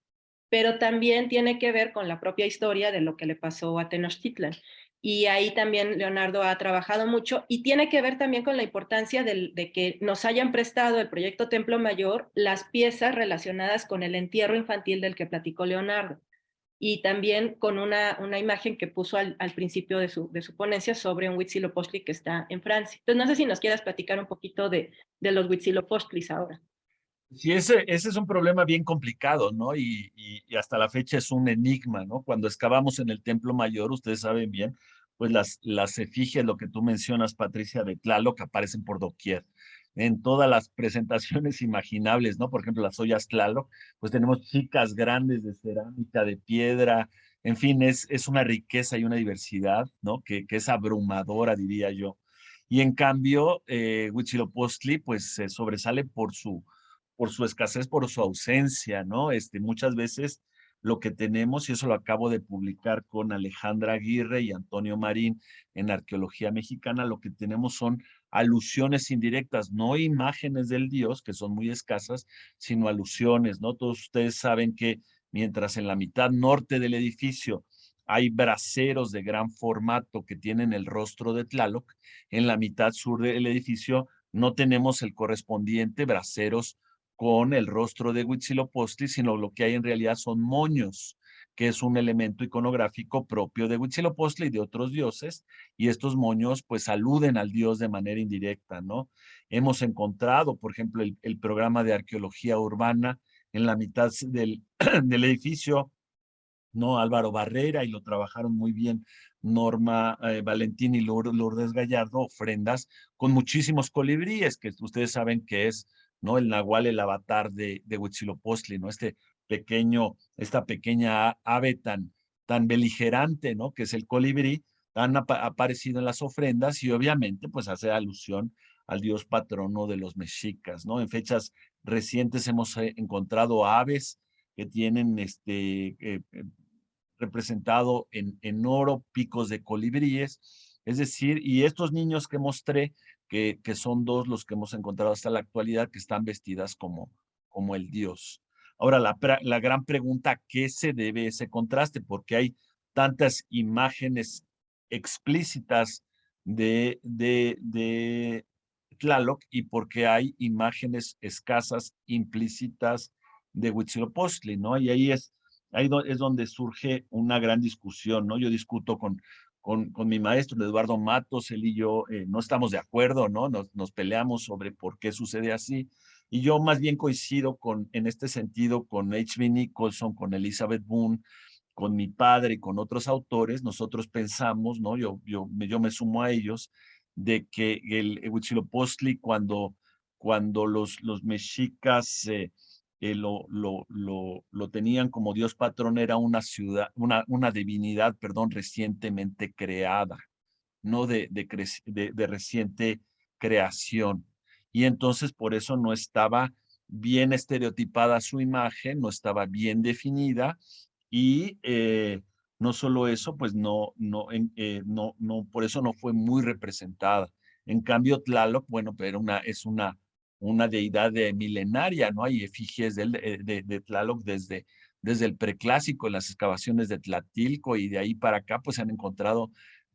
Pero también tiene que ver con la propia historia de lo que le pasó a Tenochtitlan. Y ahí también Leonardo ha trabajado mucho y tiene que ver también con la importancia de que nos hayan prestado el proyecto Templo Mayor las piezas relacionadas con el entierro infantil del que platicó Leonardo y también con una imagen que puso al principio de su ponencia sobre un Huitzilopochtli que está en Francia. Entonces, no sé si nos quieras platicar un poquito de los Huitzilopochtlis ahora. Sí, ese es un problema bien complicado, ¿no? Y hasta la fecha es un enigma, ¿no? Cuando excavamos en el Templo Mayor, ustedes saben bien, pues las efigies, lo que tú mencionas, Patricia, de Tlaloc, aparecen por doquier, en todas las presentaciones imaginables, ¿no? Por ejemplo, las ollas Tlaloc, pues tenemos chicas grandes de cerámica, de piedra, en fin, es una riqueza y una diversidad, ¿no? Que es abrumadora, diría yo. Y en cambio, Huitzilopochtli, pues se sobresale por su escasez, por su ausencia, ¿no? Muchas veces lo que tenemos, y eso lo acabo de publicar con Alejandra Aguirre y Antonio Marín en Arqueología Mexicana, lo que tenemos son alusiones indirectas, no imágenes del dios, que son muy escasas, sino alusiones, ¿no? Todos ustedes saben que mientras en la mitad norte del edificio hay braseros de gran formato que tienen el rostro de Tlaloc, en la mitad sur del edificio no tenemos el correspondiente braseros con el rostro de Huitzilopochtli, sino lo que hay en realidad son moños, que es un elemento iconográfico propio de Huitzilopochtli y de otros dioses, y estos moños pues aluden al dios de manera indirecta, ¿no? Hemos encontrado, por ejemplo, el programa de arqueología urbana en la mitad del edificio, ¿no? Álvaro Barrera, y lo trabajaron muy bien Norma Valentín y Lourdes Gallardo, ofrendas con muchísimos colibríes, que ustedes saben que es, ¿no? El nahual, el avatar de Huitzilopochtli, ¿no? Esta pequeña ave tan beligerante, ¿no? Que es el colibrí, han aparecido en las ofrendas y obviamente pues hace alusión al dios patrono de los mexicas, ¿no? En fechas recientes hemos encontrado aves que tienen representado en oro picos de colibríes, es decir, y estos niños que mostré, que son dos los que hemos encontrado hasta la actualidad, que están vestidas como el dios. Ahora, la gran pregunta, ¿a qué se debe ese contraste? Porque hay tantas imágenes explícitas de Tlaloc y porque hay imágenes escasas, implícitas de Huitzilopochtli, ¿no? Y ahí es donde surge una gran discusión, ¿no? Yo discuto con mi maestro Eduardo Matos, él y yo no estamos de acuerdo, ¿no? Nos peleamos sobre por qué sucede así. Y yo más bien coincido en este sentido con H.B. Nicholson, con Elizabeth Boone, con mi padre y con otros autores. Nosotros pensamos, ¿no? Yo me sumo a ellos, de que el Huitzilopochtli, cuando los mexicas lo tenían como dios patrón, era una ciudad, una divinidad, perdón, recientemente creada, no de reciente creación. Y entonces por eso no estaba bien estereotipada su imagen, no estaba bien definida y no solo eso, pues por eso no fue muy representada. En cambio, Tlaloc, bueno, pero es una deidad milenaria, ¿no? Hay efigies de Tlaloc desde el preclásico, en las excavaciones de Tlatilco, y de ahí para acá, pues se han encontrado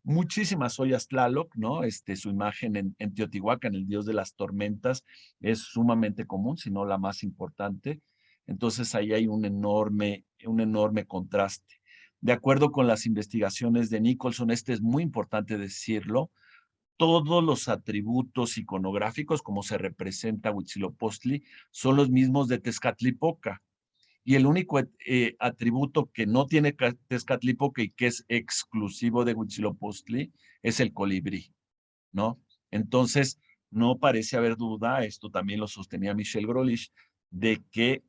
muchísimas ollas Tlaloc, ¿no? Su imagen en Teotihuacán, el dios de las tormentas, es sumamente común, si no la más importante. Entonces ahí hay un enorme contraste. De acuerdo con las investigaciones de Nicholson, es muy importante decirlo, todos los atributos iconográficos, como se representa Huitzilopochtli, son los mismos de Tezcatlipoca. Y el único atributo que no tiene Tezcatlipoca y que es exclusivo de Huitzilopochtli es el colibrí, ¿no? Entonces, no parece haber duda, esto también lo sostenía Michel Grolich, de que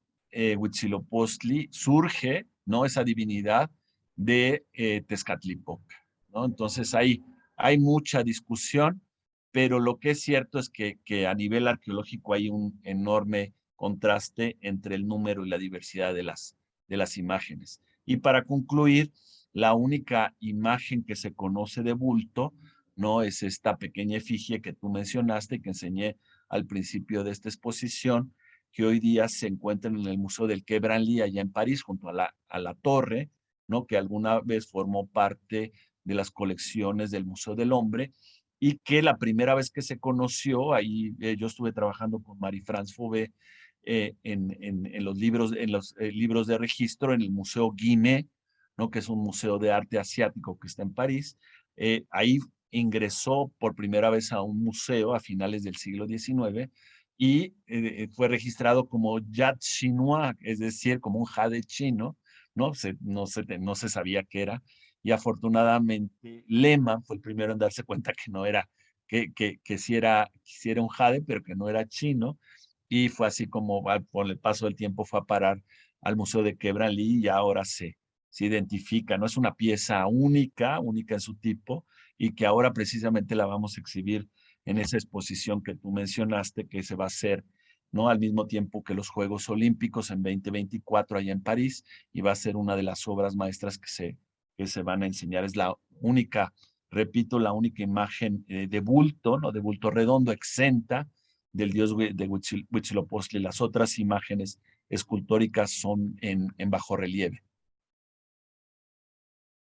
Huitzilopochtli surge, ¿no? Esa divinidad de Tezcatlipoca, ¿no? Entonces, hay mucha discusión, pero lo que es cierto es que a nivel arqueológico hay un enorme contraste entre el número y la diversidad de las imágenes. Y para concluir, la única imagen que se conoce de bulto, ¿no? Es esta pequeña efigie que tú mencionaste, que enseñé al principio de esta exposición, que hoy día se encuentra en el Museo del Quai Branly, allá en París, junto a la torre, ¿no? Que alguna vez formó parte de las colecciones del Museo del Hombre, y que la primera vez que se conoció, ahí yo estuve trabajando con Marie-France Fauvet en los libros de registro en el Museo Guimet, ¿no? Que es un museo de arte asiático que está en París. Ahí ingresó por primera vez a un museo a finales del siglo XIX y fue registrado como jade chinois, es decir, como un jade chino, ¿no? No se sabía qué era, y afortunadamente Lehmann fue el primero en darse cuenta que no era, que sí era un jade, pero que no era chino, y fue así como por el paso del tiempo fue a parar al Museo de Quai Branly y ahora se identifica, ¿no? Es una pieza única en su tipo, y que ahora precisamente la vamos a exhibir en esa exposición que tú mencionaste, que se va a hacer, ¿no? Al mismo tiempo que los Juegos Olímpicos en 2024 allá en París, y va a ser una de las obras maestras que se van a enseñar. Es la única, repito, la única imagen de bulto, ¿no? De bulto redondo, exenta del dios de Huitzilopochtli. Las otras imágenes escultóricas son en bajo relieve.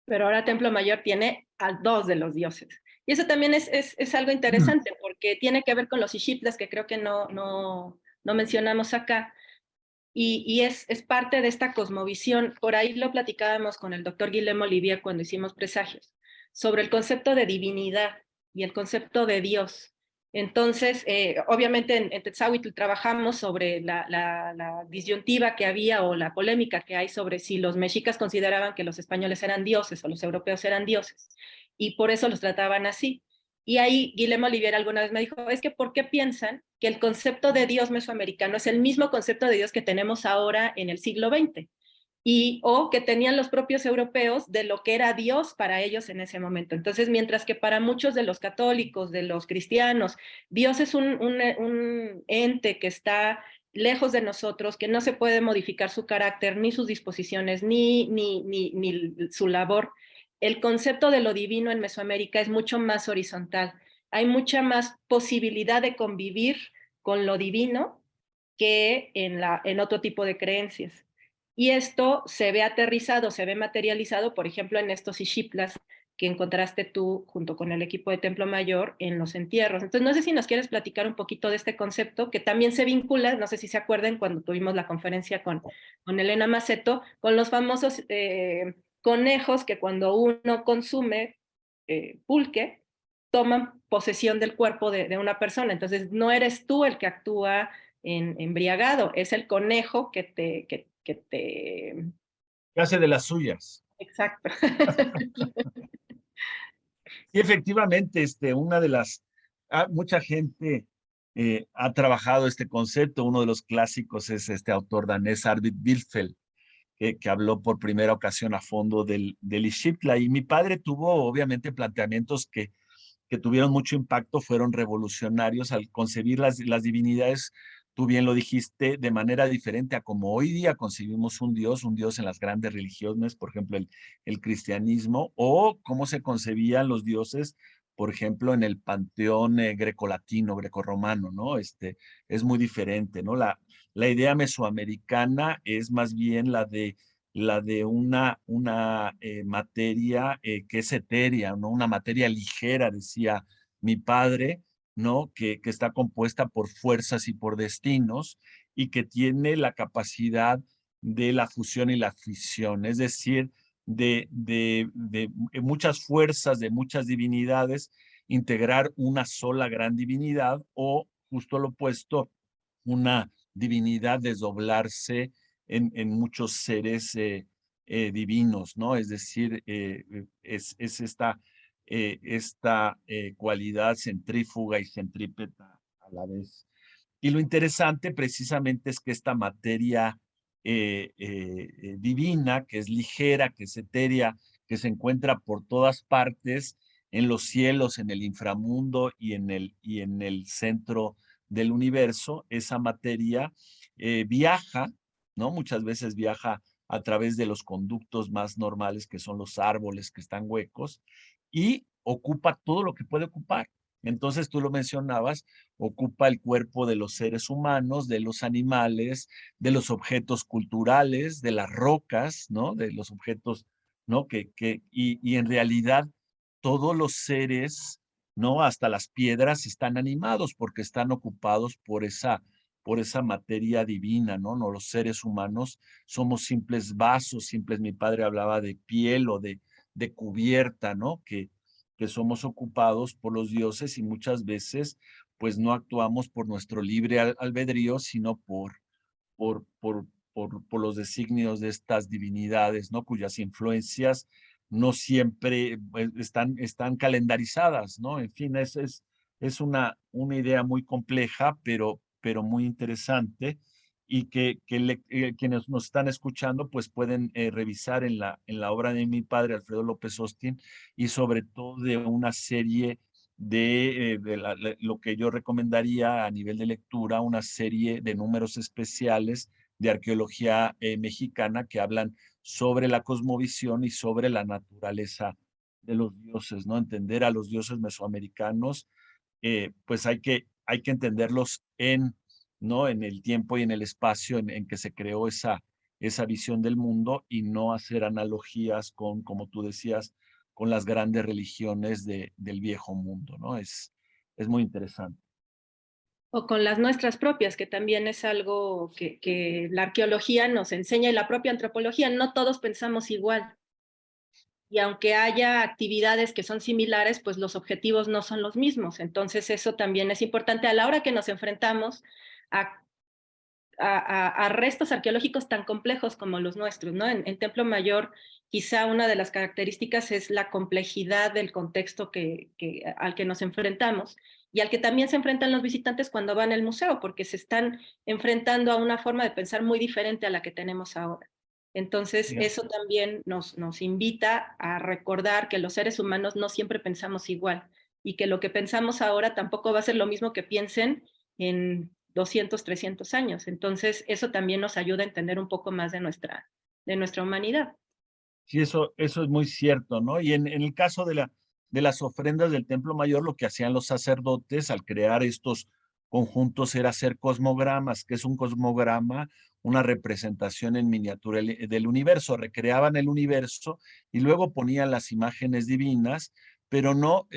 Pero ahora Templo Mayor tiene a dos de los dioses. Y eso también es algo interesante, porque tiene que ver con los Ixiptlas, que creo que no mencionamos acá, y es parte de esta cosmovisión. Por ahí lo platicábamos con el doctor Guillermo Olivier cuando hicimos Presagios, sobre el concepto de divinidad y el concepto de Dios. Entonces, obviamente en Tetzahuitl trabajamos sobre la disyuntiva que había o la polémica que hay sobre si los mexicas consideraban que los españoles eran dioses o los europeos eran dioses, y por eso los trataban así. Y ahí Guillermo Olivier alguna vez me dijo, es que ¿por qué piensan que el concepto de Dios mesoamericano es el mismo concepto de Dios que tenemos ahora en el siglo XX? O que tenían los propios europeos de lo que era Dios para ellos en ese momento. Entonces, mientras que para muchos de los católicos, de los cristianos, Dios es un ente que está lejos de nosotros, que no se puede modificar su carácter, ni sus disposiciones, ni su labor, el concepto de lo divino en Mesoamérica es mucho más horizontal. hay mucha más posibilidad de convivir con lo divino que en otro tipo de creencias. Y esto se ve aterrizado, se ve materializado, por ejemplo, en estos Ixiplas que encontraste tú junto con el equipo de Templo Mayor en los entierros. Entonces, no sé si nos quieres platicar un poquito de este concepto, que también se vincula, no sé si se acuerdan cuando tuvimos la conferencia con Elena Maceto, con los famosos conejos que cuando uno consume pulque, toman posesión del cuerpo de una persona. Entonces, no eres tú el que actúa embriagado, es el conejo que te... ¿Qué hace de las suyas? Exacto. Y efectivamente, una de las, mucha gente ha trabajado este concepto. Uno de los clásicos es este autor danés, Arvid Wilfeld, que habló por primera ocasión a fondo del Ixiptla. Y mi padre tuvo, obviamente, planteamientos que tuvieron mucho impacto, fueron revolucionarios al concebir las divinidades, tú bien lo dijiste, de manera diferente a como hoy día concebimos un Dios en las grandes religiones, por ejemplo, el cristianismo, o cómo se concebían los dioses, por ejemplo, en el panteón grecolatino, grecorromano, ¿no? Es muy diferente, ¿no? La idea mesoamericana es más bien la de una materia que es etérea, ¿no? Una materia ligera, decía mi padre, ¿no? Que está compuesta por fuerzas y por destinos y que tiene la capacidad de la fusión y la fisión, es decir, de muchas fuerzas, de muchas divinidades, integrar una sola gran divinidad o, justo lo opuesto, una divinidad desdoblarse en muchos seres divinos, ¿no? Es decir, es esta cualidad centrífuga y centrípeta a la vez. Y lo interesante precisamente es que esta materia divina, que es ligera, que es etérea, que se encuentra por todas partes, en los cielos, en el inframundo y en el centro del universo, esa materia viaja, ¿no? Muchas veces viaja a través de los conductos más normales, que son los árboles que están huecos, y ocupa todo lo que puede ocupar. Entonces, tú lo mencionabas, ocupa el cuerpo de los seres humanos, de los animales, de los objetos culturales, de las rocas, ¿no? De los objetos, ¿no? Y en realidad todos los seres, ¿no? Hasta las piedras están animados porque están ocupados por esa materia divina, ¿no? No, los seres humanos somos simples vasos, simples, mi padre hablaba de piel o de cubierta, ¿no? Que somos ocupados por los dioses y muchas veces pues no actuamos por nuestro libre albedrío, sino por, por, por los designios de estas divinidades, ¿no? Cuyas influencias no siempre están calendarizadas, ¿no? En fin, es una idea muy compleja, pero muy interesante y que quienes nos están escuchando pues pueden revisar en la obra de mi padre, Alfredo López Austin, y sobre todo de una serie de lo que yo recomendaría a nivel de lectura, una serie de números especiales de arqueología mexicana que hablan sobre la cosmovisión y sobre la naturaleza de los dioses, ¿no? Entender a los dioses mesoamericanos, pues hay que entenderlos ¿no? En el tiempo y en el espacio en que se creó esa visión del mundo y no hacer analogías con, como tú decías, con las grandes religiones del viejo mundo, ¿no? Es muy interesante. O con las nuestras propias, que también es algo que la arqueología nos enseña y la propia antropología, no todos pensamos igual. Y aunque haya actividades que son similares, pues los objetivos no son los mismos. Entonces eso también es importante a la hora que nos enfrentamos a restos arqueológicos tan complejos como los nuestros, ¿no? En Templo Mayor, quizá una de las características es la complejidad del contexto al que nos enfrentamos y al que también se enfrentan los visitantes cuando van al museo, porque se están enfrentando a una forma de pensar muy diferente a la que tenemos ahora. Entonces, Bien. eso también nos invita a recordar que los seres humanos no siempre pensamos igual y que lo que pensamos ahora tampoco va a ser lo mismo que piensen en 200, 300 años. Entonces, eso también nos ayuda a entender un poco más de nuestra humanidad. Sí, eso es muy cierto, ¿no? Y en el caso de las ofrendas del Templo Mayor, lo que hacían los sacerdotes al crear estos conjuntos era hacer cosmogramas. ¿Qué es un cosmograma? Una representación en miniatura del universo. Recreaban el universo y luego ponían las imágenes divinas, pero no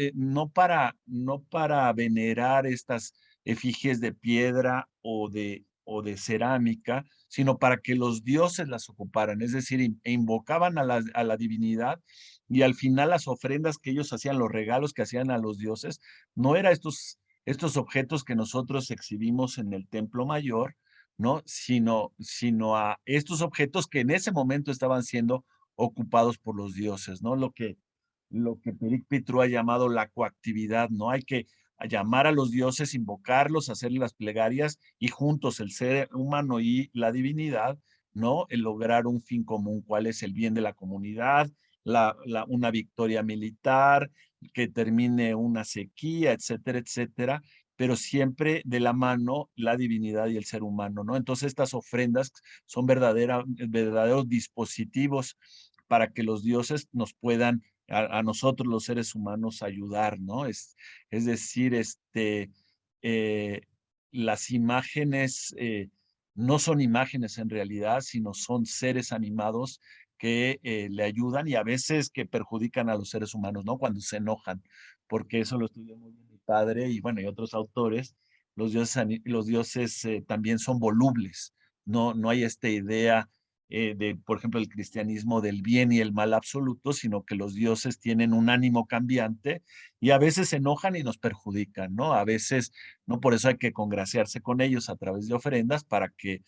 para venerar estas efigies de piedra o de cerámica, sino para que los dioses las ocuparan, es decir, invocaban a la divinidad, y al final las ofrendas que ellos hacían, los regalos que hacían a los dioses, no eran estos objetos que nosotros exhibimos en el Templo Mayor, ¿no? Sino a estos objetos que en ese momento estaban siendo ocupados por los dioses, ¿no? Lo que Peric Pitrú ha llamado la coactividad, ¿no? Hay que llamar a los dioses, invocarlos, hacerles las plegarias y juntos el ser humano y la divinidad, ¿no? El lograr un fin común, cuál es el bien de la comunidad, una victoria militar, que termine una sequía, etcétera, etcétera, pero siempre de la mano la divinidad y el ser humano, ¿no? Entonces estas ofrendas son verdaderos dispositivos para que los dioses nos puedan a nosotros los seres humanos ayudar, ¿no? Es decir, eh, las imágenes no son imágenes en realidad, sino son seres animados que le ayudan y a veces que perjudican a los seres humanos, ¿no? Cuando se enojan, porque eso lo estudió muy bien mi padre y bueno, y otros autores, los dioses también son volubles, no hay esta idea por ejemplo, el cristianismo del bien y el mal absoluto, sino que los dioses tienen un ánimo cambiante y a veces se enojan y nos perjudican, ¿no? A veces, ¿no? Por eso hay que congraciarse con ellos a través de ofrendas para que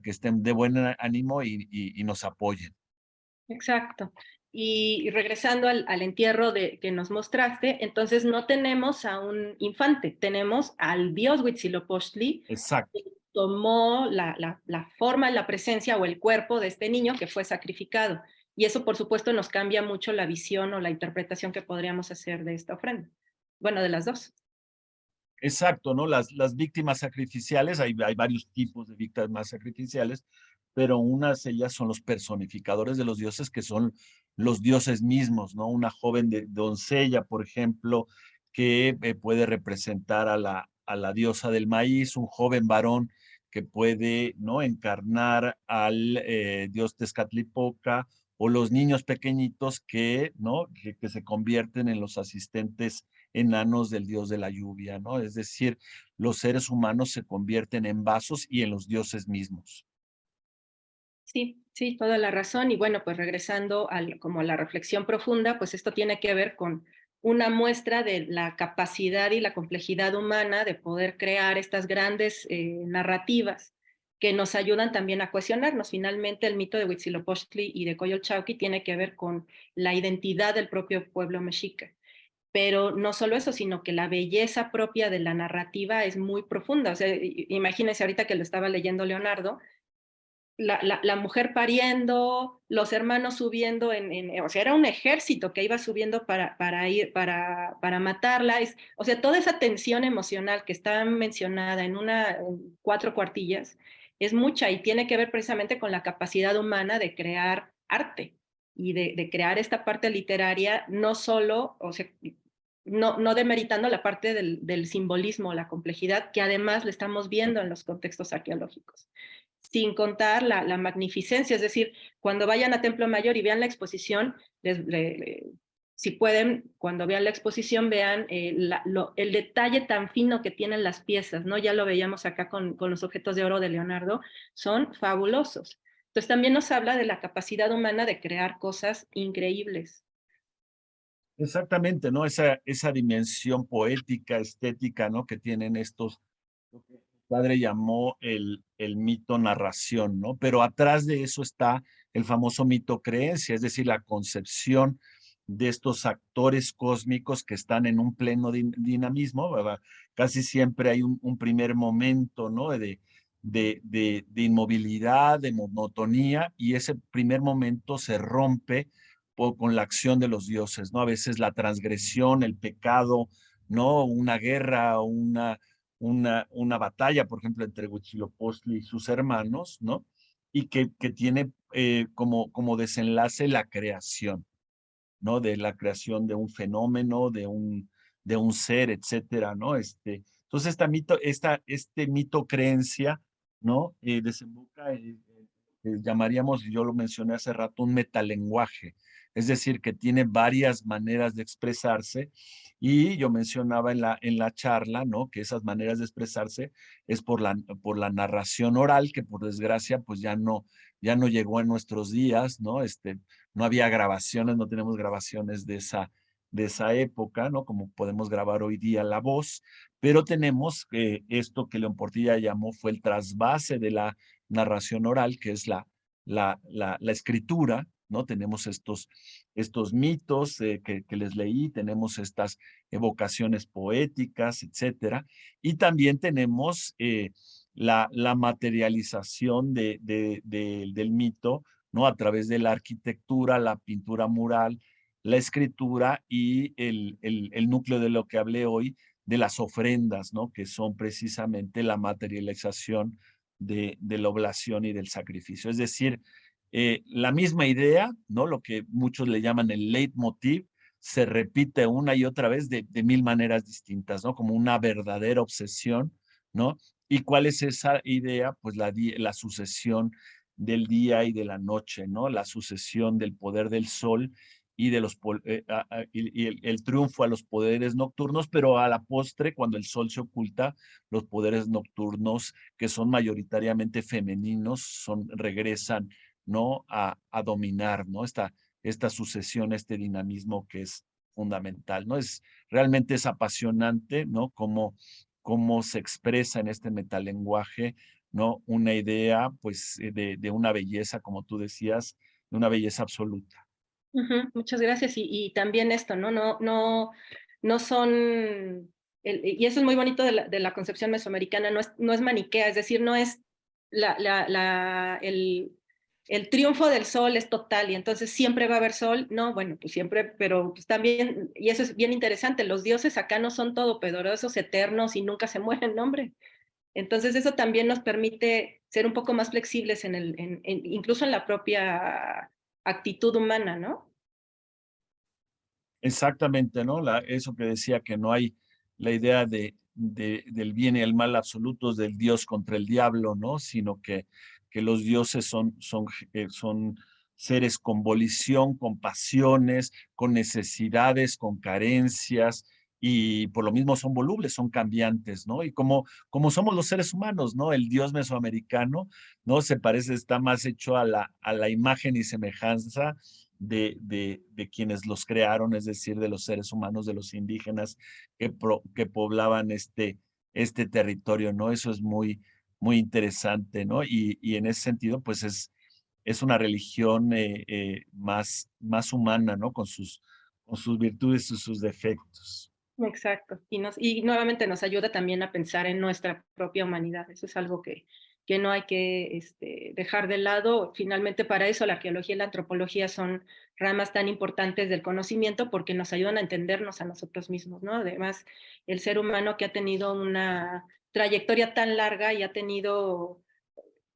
estén de buen ánimo y nos apoyen. Exacto. Y regresando al entierro que nos mostraste, entonces no tenemos a un infante, tenemos al dios Huitzilopochtli, Exacto. que tomó la forma, la presencia o el cuerpo de este niño que fue sacrificado. Y eso, por supuesto, nos cambia mucho la visión o la interpretación que podríamos hacer de esta ofrenda. Bueno, de las dos. Exacto, ¿no? Las víctimas sacrificiales, hay varios tipos de víctimas sacrificiales, pero unas de ellas son los personificadores de los dioses, que son los dioses mismos, ¿no? Una joven doncella, por ejemplo, que puede representar a la diosa del maíz, un joven varón que puede, ¿no? Encarnar al dios Tezcatlipoca, o los niños pequeñitos que, ¿no? Que se convierten en los asistentes enanos del dios de la lluvia, ¿no? Es decir, los seres humanos se convierten en vasos y en los dioses mismos. Sí, sí, toda la razón. Y bueno, pues regresando como a la reflexión profunda, pues esto tiene que ver con una muestra de la capacidad y la complejidad humana de poder crear estas grandes narrativas que nos ayudan también a cuestionarnos. Finalmente, el mito de Huitzilopochtli y de Coyolxauhqui tiene que ver con la identidad del propio pueblo mexica. Pero no solo eso, sino que la belleza propia de la narrativa es muy profunda. O sea, imagínense ahorita que lo estaba leyendo Leonardo, la mujer pariendo, los hermanos subiendo, o sea, era un ejército que iba subiendo para matarla. O sea, toda esa tensión emocional que está mencionada en 4 cuartillas es mucha y tiene que ver precisamente con la capacidad humana de crear arte y de crear esta parte literaria, no solo, o sea, no demeritando la parte del simbolismo, la complejidad, que además le estamos viendo en los contextos arqueológicos, sin contar la magnificencia, es decir, cuando vayan a Templo Mayor y vean la exposición, si pueden, cuando vean la exposición, vean el detalle tan fino que tienen las piezas, ¿no? Ya lo veíamos acá con los objetos de oro de Leonardo, son fabulosos. Entonces también nos habla de la capacidad humana de crear cosas increíbles. Exactamente, ¿no? Esa dimensión poética, estética, ¿no? Que tienen estos, lo que mi padre llamó el mito narración, ¿no? Pero atrás de eso está el famoso mito creencia, es decir, la concepción de estos actores cósmicos que están en un pleno dinamismo, ¿verdad? Casi siempre hay un primer momento, ¿no? De inmovilidad, de monotonía, y ese primer momento se rompe con la acción de los dioses, ¿no? A veces la transgresión, el pecado, ¿no? Una guerra, una batalla, por ejemplo, entre Huitzilopochtli y sus hermanos, ¿no? Y que tiene como desenlace la creación, ¿no? De la creación de un fenómeno, de un ser, etcétera, ¿no? Entonces, este mito creencia, ¿no? Desemboca llamaríamos, yo lo mencioné hace rato, un metalenguaje, es decir, que tiene varias maneras de expresarse, y yo mencionaba en la charla, ¿no? Que esas maneras de expresarse es por la narración oral, que por desgracia, pues ya no llegó en nuestros días, ¿no? No había grabaciones, no tenemos grabaciones de esa época, ¿no? Como podemos grabar hoy día la voz, pero tenemos esto que León Portilla llamó fue el trasvase de la narración oral, que es la escritura, ¿no? Tenemos estos mitos que les leí, tenemos estas evocaciones poéticas, etcétera, y también tenemos la materialización del mito, ¿no? A través de la arquitectura, la pintura mural, la escritura y el núcleo de lo que hablé hoy, de las ofrendas, ¿no? Que son precisamente la materialización de la oblación y del sacrificio. Es decir, la misma idea, ¿no? Lo que muchos le llaman el leitmotiv, se repite una y otra vez de mil maneras distintas, ¿no? Como una verdadera obsesión, ¿no? ¿Y cuál es esa idea? Pues la sucesión del día y de la noche, ¿no? La sucesión del poder del sol y y el triunfo a los poderes nocturnos, pero a la postre, cuando el sol se oculta, los poderes nocturnos, que son mayoritariamente femeninos, regresan, ¿no? A dominar, ¿no? Esta sucesión, este dinamismo que es fundamental, ¿no? Realmente es apasionante, ¿no? Cómo se expresa en este metalenguaje, ¿no? Una idea, pues, de una belleza, como tú decías, de una belleza absoluta. Muchas gracias. Y también esto, ¿no? No son, y eso es muy bonito de la concepción mesoamericana, no es maniquea, es decir, no es el triunfo del sol es total y entonces siempre va a haber sol. No, bueno, pues siempre, pero pues también, y eso es bien interesante, los dioses acá no son todopoderosos, eternos y nunca se mueren, ¿no, hombre? Entonces eso también nos permite ser un poco más flexibles incluso en la propia actitud humana, ¿no? Exactamente, ¿no? Eso que decía que no hay la idea del bien y el mal absolutos, del Dios contra el diablo, ¿no? Sino que los dioses son seres con volición, con pasiones, con necesidades, con carencias, y por lo mismo son volubles, son cambiantes, ¿no? Y como somos los seres humanos, ¿no? El Dios mesoamericano, ¿no? Se parece, está más hecho a la imagen y semejanza de quienes los crearon, es decir, de los seres humanos, de los indígenas que poblaban este territorio, ¿no? Eso es muy interesante, ¿no? Y en ese sentido, pues es una religión más humana, ¿no? Con sus virtudes y sus defectos. Exacto. Y nuevamente nos ayuda también a pensar en nuestra propia humanidad. Eso es algo que no hay que dejar de lado. Finalmente, para eso la arqueología y la antropología son ramas tan importantes del conocimiento porque nos ayudan a entendernos a nosotros mismos, ¿no? Además, el ser humano que ha tenido una trayectoria tan larga y ha tenido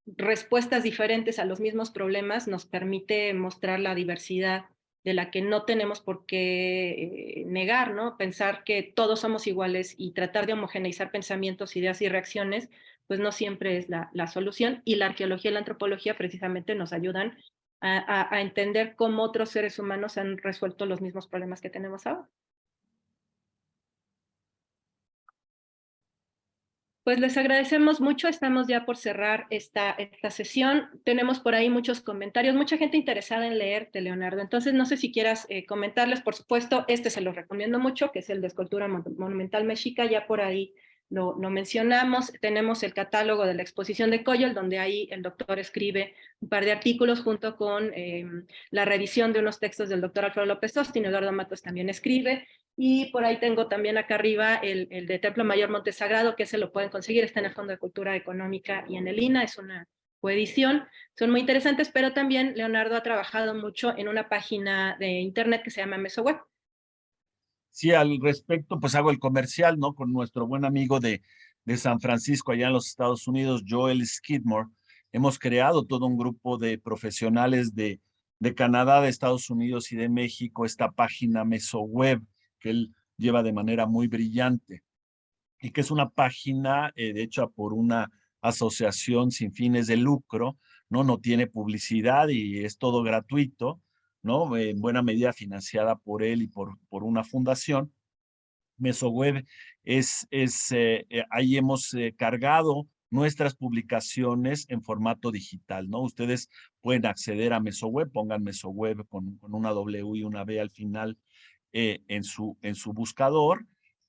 respuestas diferentes a los mismos problemas nos permite mostrar la diversidad de la que no tenemos por qué negar, ¿no? Pensar que todos somos iguales y tratar de homogeneizar pensamientos, ideas y reacciones, pues no siempre es la solución. Y la arqueología y la antropología precisamente nos ayudan a entender cómo otros seres humanos han resuelto los mismos problemas que tenemos ahora. Pues les agradecemos mucho, estamos ya por cerrar esta sesión. Tenemos por ahí muchos comentarios, mucha gente interesada en leerte, Leonardo. Entonces, no sé si quieras comentarles, por supuesto, se los recomiendo mucho, que es el de Escultura Monumental Mexica, ya por ahí lo mencionamos. Tenemos el catálogo de la exposición de Coyol, donde ahí el doctor escribe un par de artículos junto con la revisión de unos textos del doctor Alfredo López Austin. Eduardo Matos también escribe. Y por ahí tengo también acá arriba el de Templo Mayor Monte Sagrado, que se lo pueden conseguir, está en el Fondo de Cultura Económica y en el INA, es una coedición. Son muy interesantes, pero también Leonardo ha trabajado mucho en una página de internet que se llama MesoWeb. Sí, al respecto, pues hago el comercial, ¿no? Con nuestro buen amigo de San Francisco, allá en los Estados Unidos, Joel Skidmore. Hemos creado todo un grupo de profesionales de Canadá, de Estados Unidos y de México, esta página MesoWeb, que él lleva de manera muy brillante, y que es una página hecha por una asociación sin fines de lucro, ¿no? No tiene publicidad y es todo gratuito, ¿no? En buena medida financiada por él y por una fundación. MesoWeb ahí hemos cargado nuestras publicaciones en formato digital, ¿no? Ustedes pueden acceder a MesoWeb, pongan MesoWeb con una W y una B al final en su buscador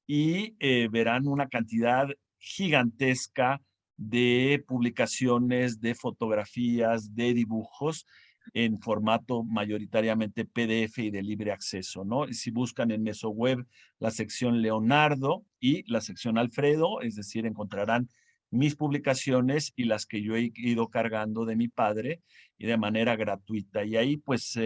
y verán una cantidad gigantesca de publicaciones, de fotografías, de dibujos en formato mayoritariamente PDF y de libre acceso, ¿no? Y si buscan en MesoWeb la sección Leonardo y la sección Alfredo, es decir, encontrarán mis publicaciones y las que yo he ido cargando de mi padre y de manera gratuita. Y ahí pues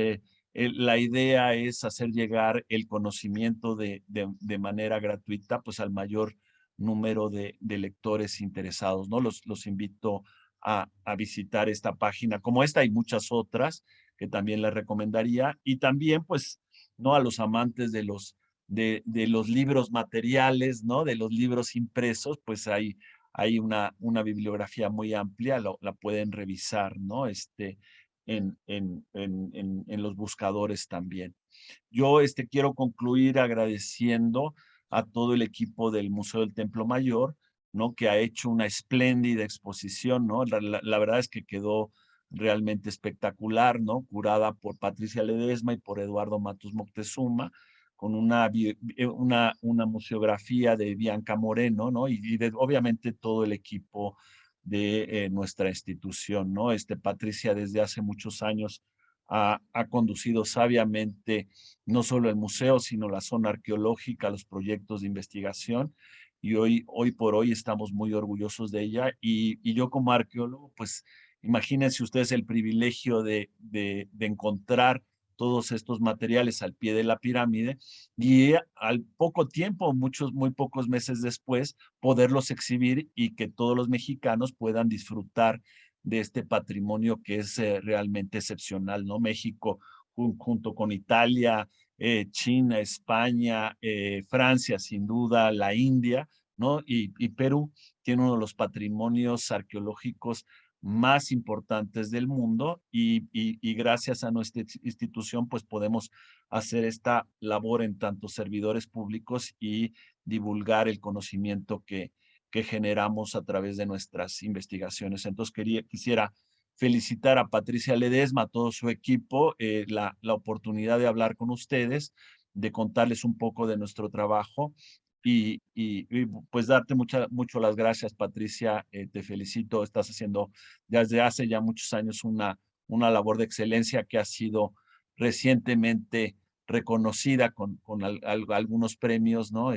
la idea es hacer llegar el conocimiento de manera gratuita pues al mayor número de lectores interesados, ¿no? Los invito a visitar esta página. Como esta hay muchas otras que también les recomendaría y también pues no a los amantes de los libros materiales, ¿no? De los libros impresos, pues hay una bibliografía muy amplia, la pueden revisar, ¿no? En los buscadores también. Yo quiero concluir agradeciendo a todo el equipo del Museo del Templo Mayor, ¿no? Que ha hecho una espléndida exposición, ¿no? La verdad es que quedó realmente espectacular, ¿no? Curada por Patricia Ledesma y por Eduardo Matus Moctezuma, con una museografía de Bianca Moreno, ¿no? Y obviamente todo el equipo de nuestra institución, ¿no? Patricia desde hace muchos años ha conducido sabiamente no solo el museo, sino la zona arqueológica, los proyectos de investigación, y hoy por hoy estamos muy orgullosos de ella, y yo como arqueólogo, pues imagínense ustedes el privilegio de encontrar todos estos materiales al pie de la pirámide y al poco tiempo, muy pocos meses después, poderlos exhibir y que todos los mexicanos puedan disfrutar de este patrimonio que es realmente excepcional, ¿no? México, junto con Italia, China, España, Francia, sin duda, la India, ¿no? Y Perú tiene uno de los patrimonios arqueológicos más importantes del mundo y gracias a nuestra institución pues podemos hacer esta labor en tanto servidores públicos y divulgar el conocimiento que generamos a través de nuestras investigaciones. Entonces quisiera felicitar a Patricia Ledesma, a todo su equipo, la oportunidad de hablar con ustedes, de contarles un poco de nuestro trabajo y pues darte mucho las gracias, Patricia, te felicito, estás haciendo desde hace ya muchos años una labor de excelencia que ha sido recientemente reconocida con algunos premios, ¿no?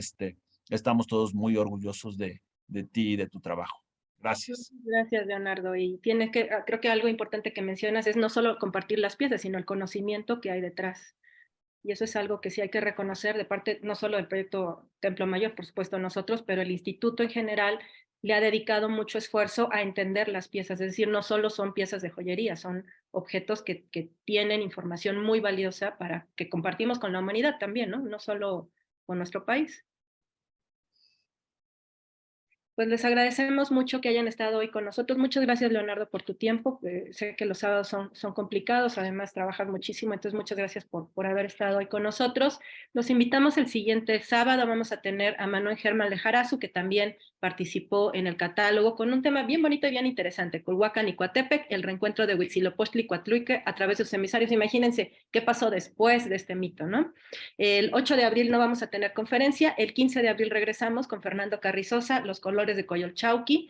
Estamos todos muy orgullosos de ti y de tu trabajo. Gracias. Gracias, Leonardo. Y tiene que, creo que algo importante que mencionas es no solo compartir las piezas, sino el conocimiento que hay detrás. Y eso es algo que sí hay que reconocer de parte no solo del proyecto Templo Mayor, por supuesto nosotros, pero el instituto en general le ha dedicado mucho esfuerzo a entender las piezas, es decir, no solo son piezas de joyería, son objetos que tienen información muy valiosa para que compartimos con la humanidad también, ¿no? No solo con nuestro país. Pues les agradecemos mucho que hayan estado hoy con nosotros. Muchas gracias, Leonardo, por tu tiempo. Sé que los sábados son complicados, además trabajas muchísimo, entonces muchas gracias por haber estado hoy con nosotros. Los invitamos el siguiente sábado, vamos a tener a Manuel Germán Lejarazu, que también participó en el catálogo, con un tema bien bonito y bien interesante, Culhuacán y Coatepec, el reencuentro de Huitzilopochtli y Coatluique a través de sus emisarios. Imagínense qué pasó después de este mito, ¿no? El 8 de abril no vamos a tener conferencia, el 15 de abril regresamos con Fernando Carrizosa, los colores de Coyolxauhqui,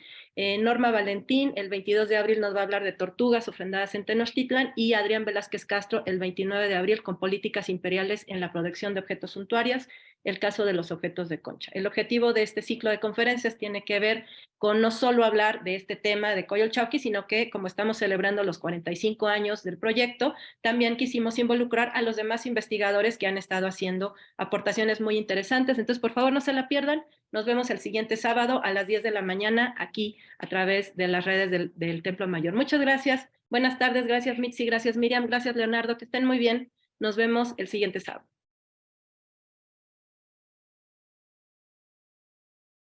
Norma Valentín, el 22 de abril nos va a hablar de tortugas ofrendadas en Tenochtitlan, y Adrián Velázquez Castro, el 29 de abril, con políticas imperiales en la protección de objetos suntuarios, el caso de los objetos de concha. El objetivo de este ciclo de conferencias tiene que ver con no solo hablar de este tema de Coyolxauhqui, sino que como estamos celebrando los 45 años del proyecto, también quisimos involucrar a los demás investigadores que han estado haciendo aportaciones muy interesantes. Entonces, por favor, no se la pierdan. Nos vemos el siguiente sábado a las 10 de la mañana aquí a través de las redes del Templo Mayor. Muchas gracias. Buenas tardes, gracias Mitzi, gracias Miriam, gracias Leonardo, que estén muy bien. Nos vemos el siguiente sábado.